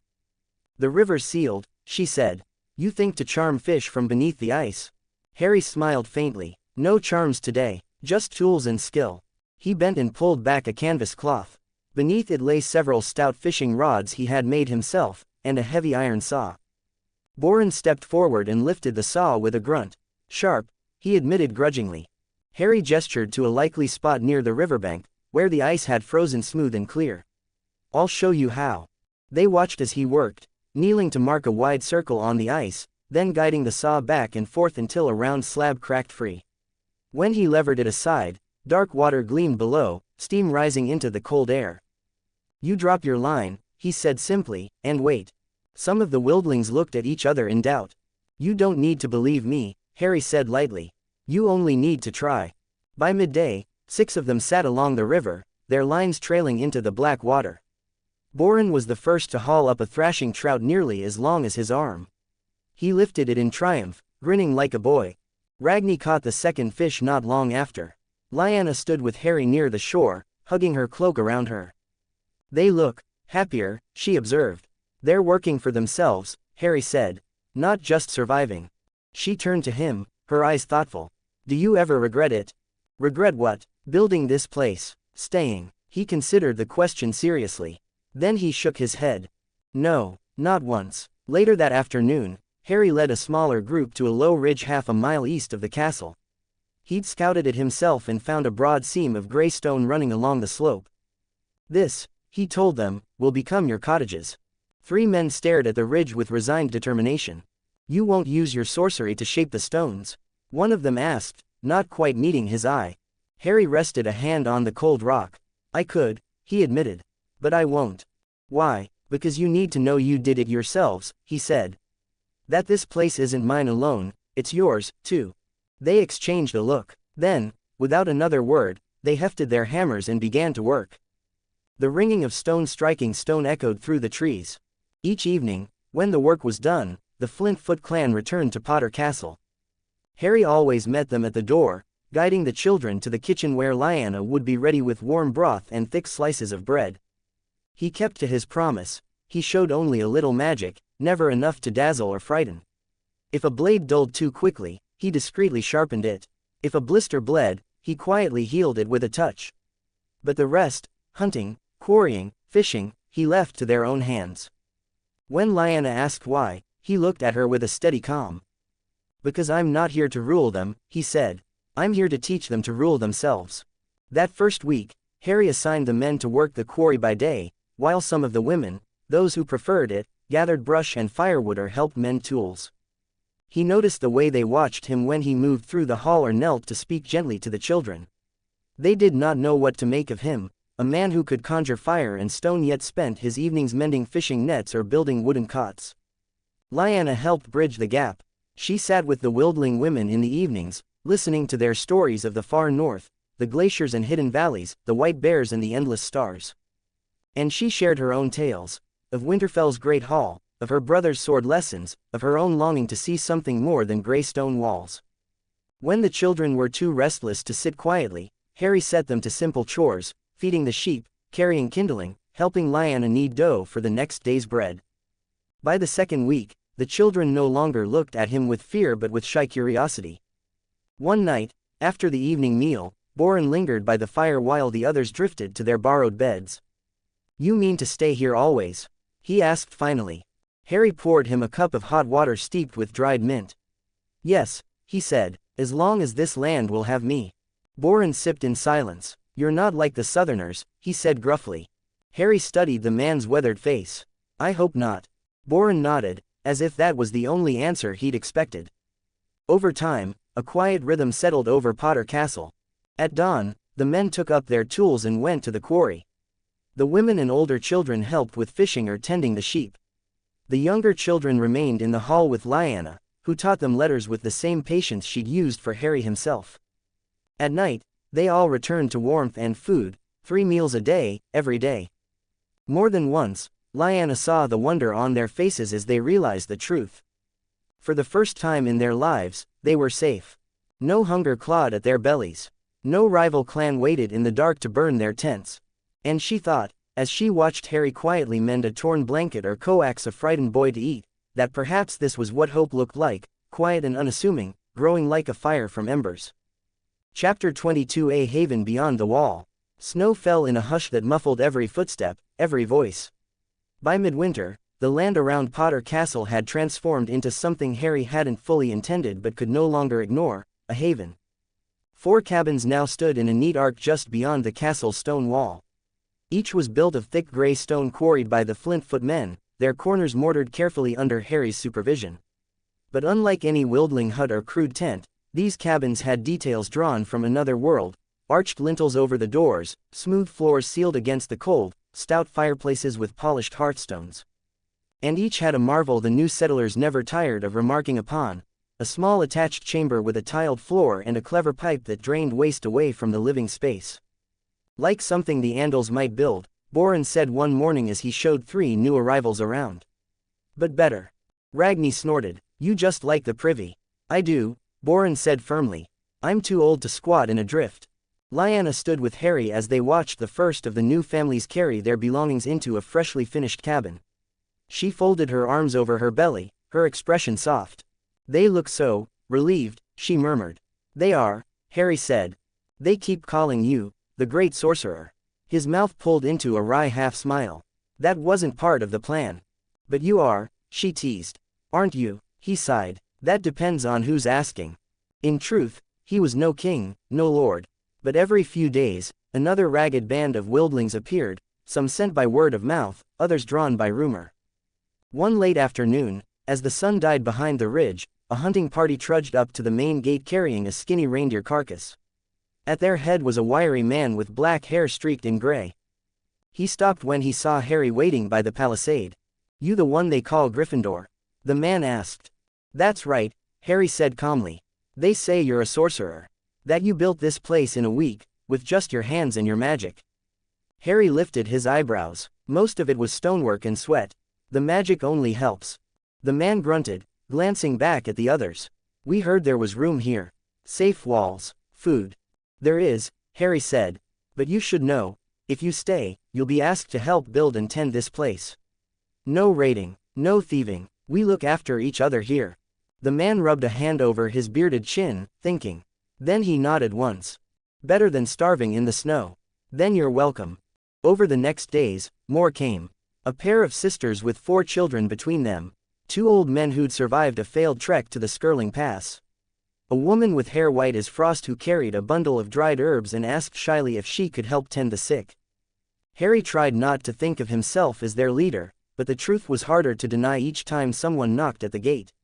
The river's sealed, she said. You think to charm fish from beneath the ice? Harry smiled faintly. No charms today, just tools and skill. He bent and pulled back a canvas cloth. Beneath it lay several stout fishing rods he had made himself, and a heavy iron saw. Boren stepped forward and lifted the saw with a grunt. Sharp, he admitted grudgingly. Harry gestured to a likely spot near the riverbank, where the ice had frozen smooth and clear. I'll show you how. They watched as he worked, kneeling to mark a wide circle on the ice, then guiding the saw back and forth until a round slab cracked free. When he levered it aside, dark water gleamed below, steam rising into the cold air. You drop your line, he said simply, and wait. Some of the wildlings looked at each other in doubt. You don't need to believe me, Harry said lightly. You only need to try. By midday, 6 of them sat along the river, their lines trailing into the black water. Boren was the first to haul up a thrashing trout nearly as long as his arm. He lifted it in triumph, grinning like a boy. Ragni caught the second fish not long after. Lyanna stood with Harry near the shore, hugging her cloak around her. They look happier, she observed. They're working for themselves, Harry said. Not just surviving. She turned to him, her eyes thoughtful. Do you ever regret it? Regret what? Building this place. Staying. He considered the question seriously. Then he shook his head. No, not once. Later that afternoon, Harry led a smaller group to a low ridge half a mile east of the castle. He'd scouted it himself and found a broad seam of gray stone running along the slope. This, he told them, will become your cottages. 3 men stared at the ridge with resigned determination. You won't use your sorcery to shape the stones? One of them asked, not quite meeting his eye. Harry rested a hand on the cold rock. I could, he admitted. But I won't. Why? Because you need to know you did it yourselves, he said. That this place isn't mine alone, it's yours, too. They exchanged a look. Then, without another word, they hefted their hammers and began to work. The ringing of stone striking stone echoed through the trees. Each evening, when the work was done, the Flintfoot clan returned to Potter Castle. Harry always met them at the door, guiding the children to the kitchen where Lyanna would be ready with warm broth and thick slices of bread. He kept to his promise. He showed only a little magic, never enough to dazzle or frighten. If a blade dulled too quickly, he discreetly sharpened it. If a blister bled, he quietly healed it with a touch. But the rest, hunting, quarrying, fishing, he left to their own hands. When Lyanna asked why, he looked at her with a steady calm. Because I'm not here to rule them, he said. I'm here to teach them to rule themselves. That first week, Harry assigned the men to work the quarry by day, while some of the women, those who preferred it, gathered brush and firewood or helped mend tools. He noticed the way they watched him when he moved through the hall or knelt to speak gently to the children. They did not know what to make of him, a man who could conjure fire and stone yet spent his evenings mending fishing nets or building wooden cots. Lyanna helped bridge the gap. She sat with the wildling women in the evenings, listening to their stories of the far north, the glaciers and hidden valleys, the white bears and the endless stars. And she shared her own tales, of Winterfell's great hall, of her brother's sword lessons, of her own longing to see something more than gray stone walls. When the children were too restless to sit quietly, Harry set them to simple chores, feeding the sheep, carrying kindling, helping Lyanna knead dough for the next day's bread. By the second week, the children no longer looked at him with fear but with shy curiosity. One night, after the evening meal, Boren lingered by the fire while the others drifted to their borrowed beds. You mean to stay here always? He asked finally. Harry poured him a cup of hot water steeped with dried mint. Yes, he said, as long as this land will have me. Boren sipped in silence. You're not like the Southerners, he said gruffly. Harry studied the man's weathered face. I hope not. Boren nodded, as if that was the only answer he'd expected. Over time, a quiet rhythm settled over Potter Castle. At dawn, the men took up their tools and went to the quarry. The women and older children helped with fishing or tending the sheep. The younger children remained in the hall with Lyanna, who taught them letters with the same patience she'd used for Harry himself. At night, they all returned to warmth and food, 3 meals a day, every day. More than once, Lyanna saw the wonder on their faces as they realized the truth. For the first time in their lives, they were safe. No hunger clawed at their bellies. No rival clan waited in the dark to burn their tents. And she thought, as she watched Harry quietly mend a torn blanket or coax a frightened boy to eat, that perhaps this was what hope looked like, quiet and unassuming, growing like a fire from embers. Chapter 22. A Haven Beyond the Wall. Snow fell in a hush that muffled every footstep, every voice. By midwinter, the land around Potter Castle had transformed into something Harry hadn't fully intended but could no longer ignore, a haven. 4 cabins now stood in a neat arc just beyond the castle's stone wall. Each was built of thick gray stone quarried by the Flintfoot men, their corners mortared carefully under Harry's supervision. But unlike any wildling hut or crude tent, these cabins had details drawn from another world: arched lintels over the doors, smooth floors sealed against the cold, stout fireplaces with polished hearthstones. And each had a marvel the new settlers never tired of remarking upon: a small attached chamber with a tiled floor and a clever pipe that drained waste away from the living space. Like something the Andals might build, Boren said one morning as he showed 3 new arrivals around. But better. Ragni snorted. You just like the privy. I do, Boren said firmly. I'm too old to squat in a drift. Lyanna stood with Harry as they watched the first of the new families carry their belongings into a freshly finished cabin. She folded her arms over her belly, her expression soft. They look so relieved, she murmured. They are, Harry said. They keep calling you the great sorcerer. His mouth pulled into a wry half-smile. That wasn't part of the plan. But you are, she teased. Aren't you? He sighed. That depends on who's asking. In truth, he was no king, no lord. But every few days, another ragged band of wildlings appeared, some sent by word of mouth, others drawn by rumor. One late afternoon, as the sun died behind the ridge, a hunting party trudged up to the main gate carrying a skinny reindeer carcass. At their head was a wiry man with black hair streaked in gray. He stopped when he saw Harry waiting by the palisade. "You the one they call Gryffindor?" the man asked. "That's right," Harry said calmly. "They say you're a sorcerer. That you built this place in a week, with just your hands and your magic." Harry lifted his eyebrows. "Most of it was stonework and sweat. The magic only helps." The man grunted, glancing back at the others. "We heard there was room here. Safe walls, food." "There is," Harry said. "But you should know, if you stay, you'll be asked to help build and tend this place. No raiding, no thieving, we look after each other here." The man rubbed a hand over his bearded chin, thinking. Then he nodded once. "Better than starving in the snow." "Then you're welcome." Over the next days, more came. A pair of sisters with 4 children between them. 2 old men who'd survived a failed trek to the Skirling Pass. A woman with hair white as frost who carried a bundle of dried herbs and asked shyly if she could help tend the sick. Harry tried not to think of himself as their leader, but the truth was harder to deny each time someone knocked at the gate.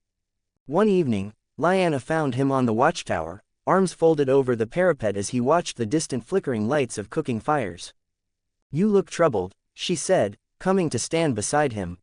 One evening, Lyanna found him on the watchtower, arms folded over the parapet as he watched the distant flickering lights of cooking fires. "You look troubled," she said, coming to stand beside him.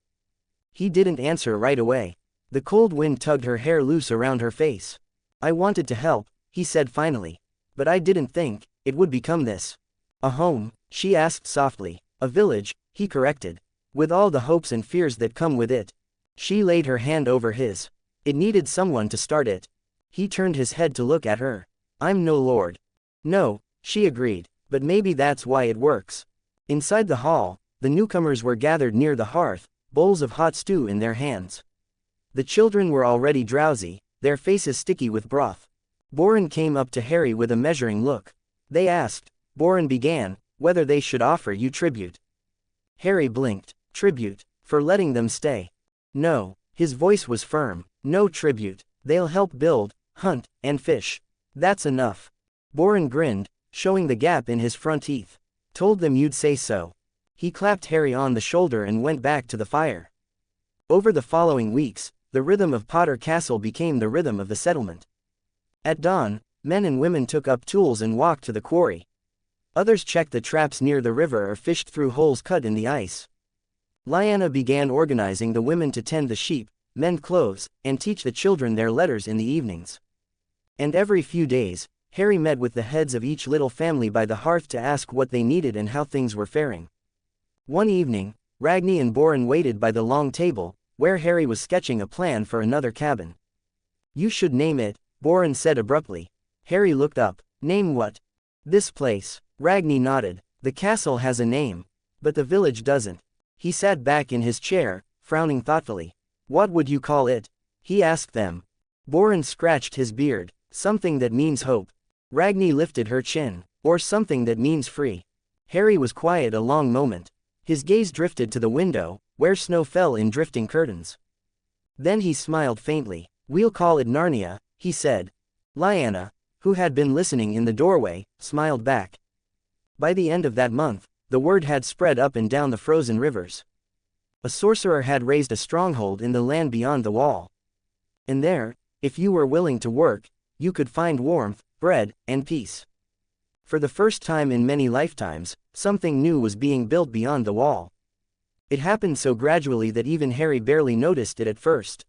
He didn't answer right away. The cold wind tugged her hair loose around her face. "I wanted to help," he said finally. "But I didn't think it would become this." "A home?" she asked softly. "A village," he corrected. "With all the hopes and fears that come with it." She laid her hand over his. "It needed someone to start it." He turned his head to look at her. "I'm no lord." "No," she agreed, "but maybe that's why it works." Inside the hall, the newcomers were gathered near the hearth, bowls of hot stew in their hands. The children were already drowsy, their faces sticky with broth. Boren came up to Harry with a measuring look. "They asked," Boren began, "whether they should offer you tribute." Harry blinked. "Tribute? For letting them stay?" "No." His voice was firm. "No tribute. They'll help build, hunt, and fish. That's enough." Boren grinned, showing the gap in his front teeth. "Told them you'd say so." He clapped Harry on the shoulder and went back to the fire. Over the following weeks, the rhythm of Potter Castle became the rhythm of the settlement. At dawn, men and women took up tools and walked to the quarry. Others checked the traps near the river or fished through holes cut in the ice. Lyanna began organizing the women to tend the sheep, mend clothes, and teach the children their letters in the evenings. And every few days, Harry met with the heads of each little family by the hearth to ask what they needed and how things were faring. One evening, Ragni and Boren waited by the long table, where Harry was sketching a plan for another cabin. "You should name it," Boren said abruptly. Harry looked up. "Name what?" "This place." Ragni nodded. "The castle has a name. But the village doesn't." He sat back in his chair, frowning thoughtfully. "What would you call it?" he asked them. Boren scratched his beard. "Something that means hope." Ragni lifted her chin. "Or something that means free." Harry was quiet a long moment. His gaze drifted to the window, where snow fell in drifting curtains. Then he smiled faintly. "We'll call it Narnia," he said. Lyanna, who had been listening in the doorway, smiled back. By the end of that month, the word had spread up and down the frozen rivers. A sorcerer had raised a stronghold in the land beyond the wall. And there, if you were willing to work, you could find warmth, bread, and peace. For the first time in many lifetimes, something new was being built beyond the wall. It happened so gradually that even Harry barely noticed it at first.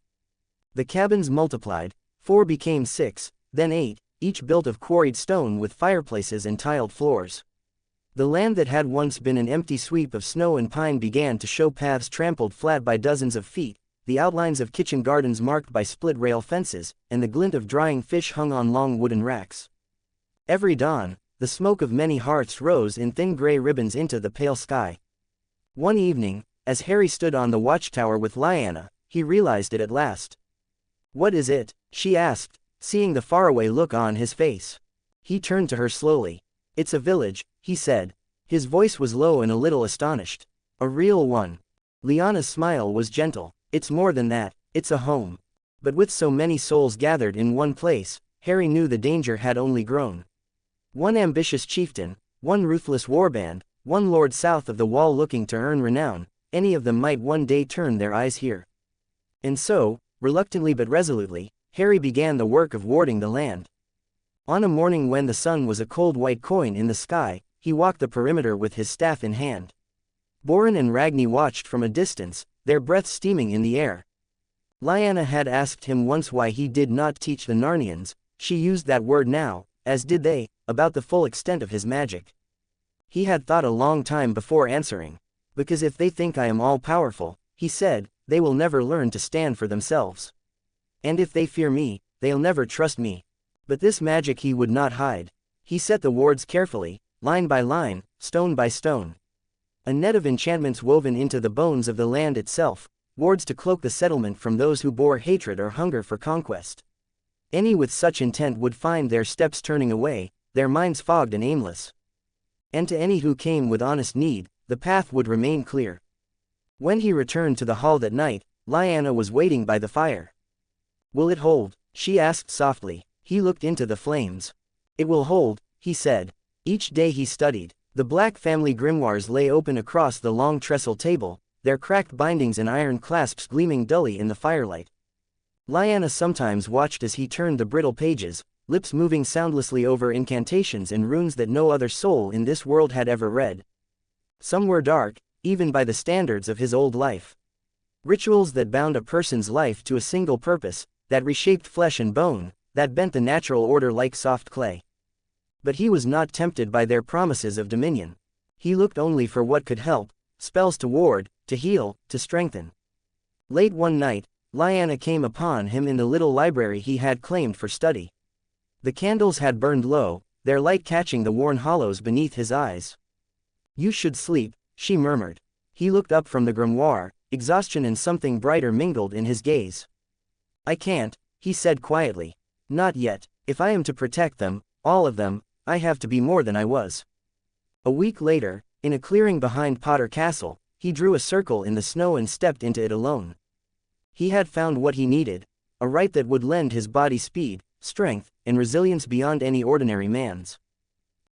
The cabins multiplied, 4 became 6, then 8, each built of quarried stone with fireplaces and tiled floors. The land that had once been an empty sweep of snow and pine began to show paths trampled flat by dozens of feet, the outlines of kitchen gardens marked by split rail fences, and the glint of drying fish hung on long wooden racks. Every dawn, the smoke of many hearths rose in thin gray ribbons into the pale sky. One evening, as Harry stood on the watchtower with Lyanna, he realized it at last. "What is it?" she asked, seeing the faraway look on his face. He turned to her slowly. "It's a village," he said. His voice was low and a little astonished. "A real one." Lyanna's smile was gentle. "It's more than that, it's a home." But with so many souls gathered in one place, Harry knew the danger had only grown. One ambitious chieftain, one ruthless warband, one lord south of the wall looking to earn renown, any of them might one day turn their eyes here. And so, reluctantly but resolutely, Harry began the work of warding the land. On a morning when the sun was a cold white coin in the sky, he walked the perimeter with his staff in hand. Boren and Ragni watched from a distance, their breath steaming in the air. Lyanna had asked him once why he did not teach the Narnians, she used that word now, as did they, about the full extent of his magic. He had thought a long time before answering. Because if they think I am all-powerful, he said, they will never learn to stand for themselves. And if they fear me, they'll never trust me. But this magic he would not hide. He set the wards carefully, line by line, stone by stone. A net of enchantments woven into the bones of the land itself, wards to cloak the settlement from those who bore hatred or hunger for conquest. Any with such intent would find their steps turning away, their minds fogged and aimless. And to any who came with honest need, the path would remain clear. When he returned to the hall that night, Lyanna was waiting by the fire. "Will it hold?" she asked softly. He looked into the flames. "It will hold," he said. Each day he studied. The Black family grimoires lay open across the long trestle table, their cracked bindings and iron clasps gleaming dully in the firelight. Lyanna sometimes watched as he turned the brittle pages, lips moving soundlessly over incantations and runes that no other soul in this world had ever read. Some were dark, even by the standards of his old life. Rituals that bound a person's life to a single purpose, that reshaped flesh and bone, that bent the natural order like soft clay. But he was not tempted by their promises of dominion. He looked only for what could help, spells to ward, to heal, to strengthen. Late one night, Lyanna came upon him in the little library he had claimed for study. The candles had burned low, their light catching the worn hollows beneath his eyes. "You should sleep," she murmured. He looked up from the grimoire, exhaustion and something brighter mingled in his gaze. "I can't," he said quietly. "Not yet. If I am to protect them, all of them, I have to be more than I was." A week later, in a clearing behind Potter Castle, he drew a circle in the snow and stepped into it alone. He had found what he needed, a rite that would lend his body speed, strength, and resilience beyond any ordinary man's.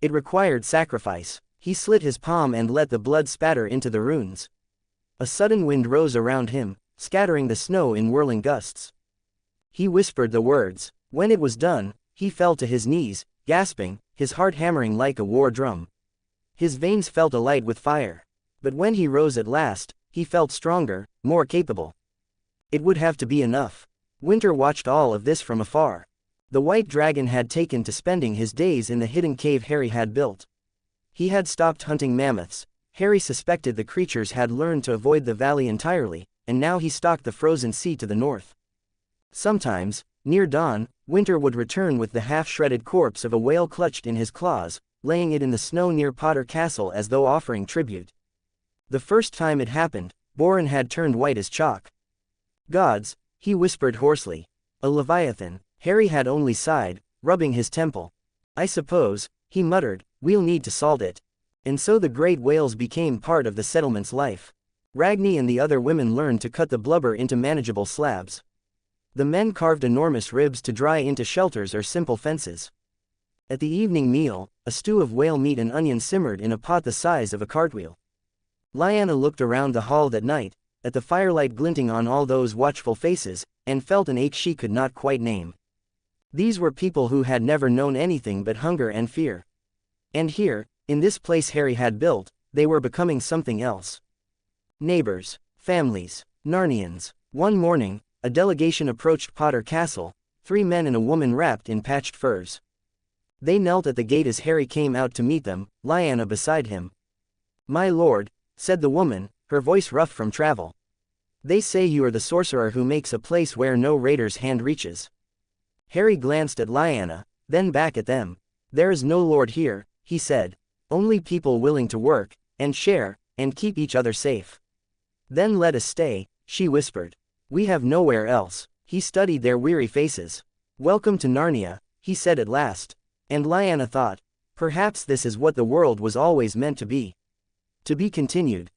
It required sacrifice. He slit his palm and let the blood spatter into the runes. A sudden wind rose around him, scattering the snow in whirling gusts. He whispered the words. When it was done, he fell to his knees, gasping, his heart hammering like a war drum. His veins felt alight with fire. But when he rose at last, he felt stronger, more capable. It would have to be enough. Winter watched all of this from afar. The white dragon had taken to spending his days in the hidden cave Harry had built. He had stopped hunting mammoths. Harry suspected the creatures had learned to avoid the valley entirely, and now he stalked the frozen sea to the north. Sometimes, near dawn, Winter would return with the half-shredded corpse of a whale clutched in his claws, laying it in the snow near Potter Castle as though offering tribute. The first time it happened, Boren had turned white as chalk. "Gods," he whispered hoarsely. "A leviathan." Harry had only sighed, rubbing his temple. "I suppose," he muttered, "we'll need to salt it." And so the great whales became part of the settlement's life. Ragni and the other women learned to cut the blubber into manageable slabs. The men carved enormous ribs to dry into shelters or simple fences. At the evening meal, a stew of whale meat and onions simmered in a pot the size of a cartwheel. Lyanna looked around the hall that night, at the firelight glinting on all those watchful faces, and felt an ache she could not quite name. These were people who had never known anything but hunger and fear. And here, in this place Harry had built, they were becoming something else. Neighbors, families, Narnians. One morning, a delegation approached Potter Castle, 3 men and a woman wrapped in patched furs. They knelt at the gate as Harry came out to meet them, Lyanna beside him. "My lord," said the woman, her voice rough from travel. "They say you are the sorcerer who makes a place where no raider's hand reaches." Harry glanced at Lyanna, then back at them. "There is no lord here," he said. "Only people willing to work, and share, and keep each other safe." "Then let us stay," she whispered. "We have nowhere else." He studied their weary faces. "Welcome to Narnia," he said at last. And Lyanna thought, perhaps this is what the world was always meant to be. To be continued.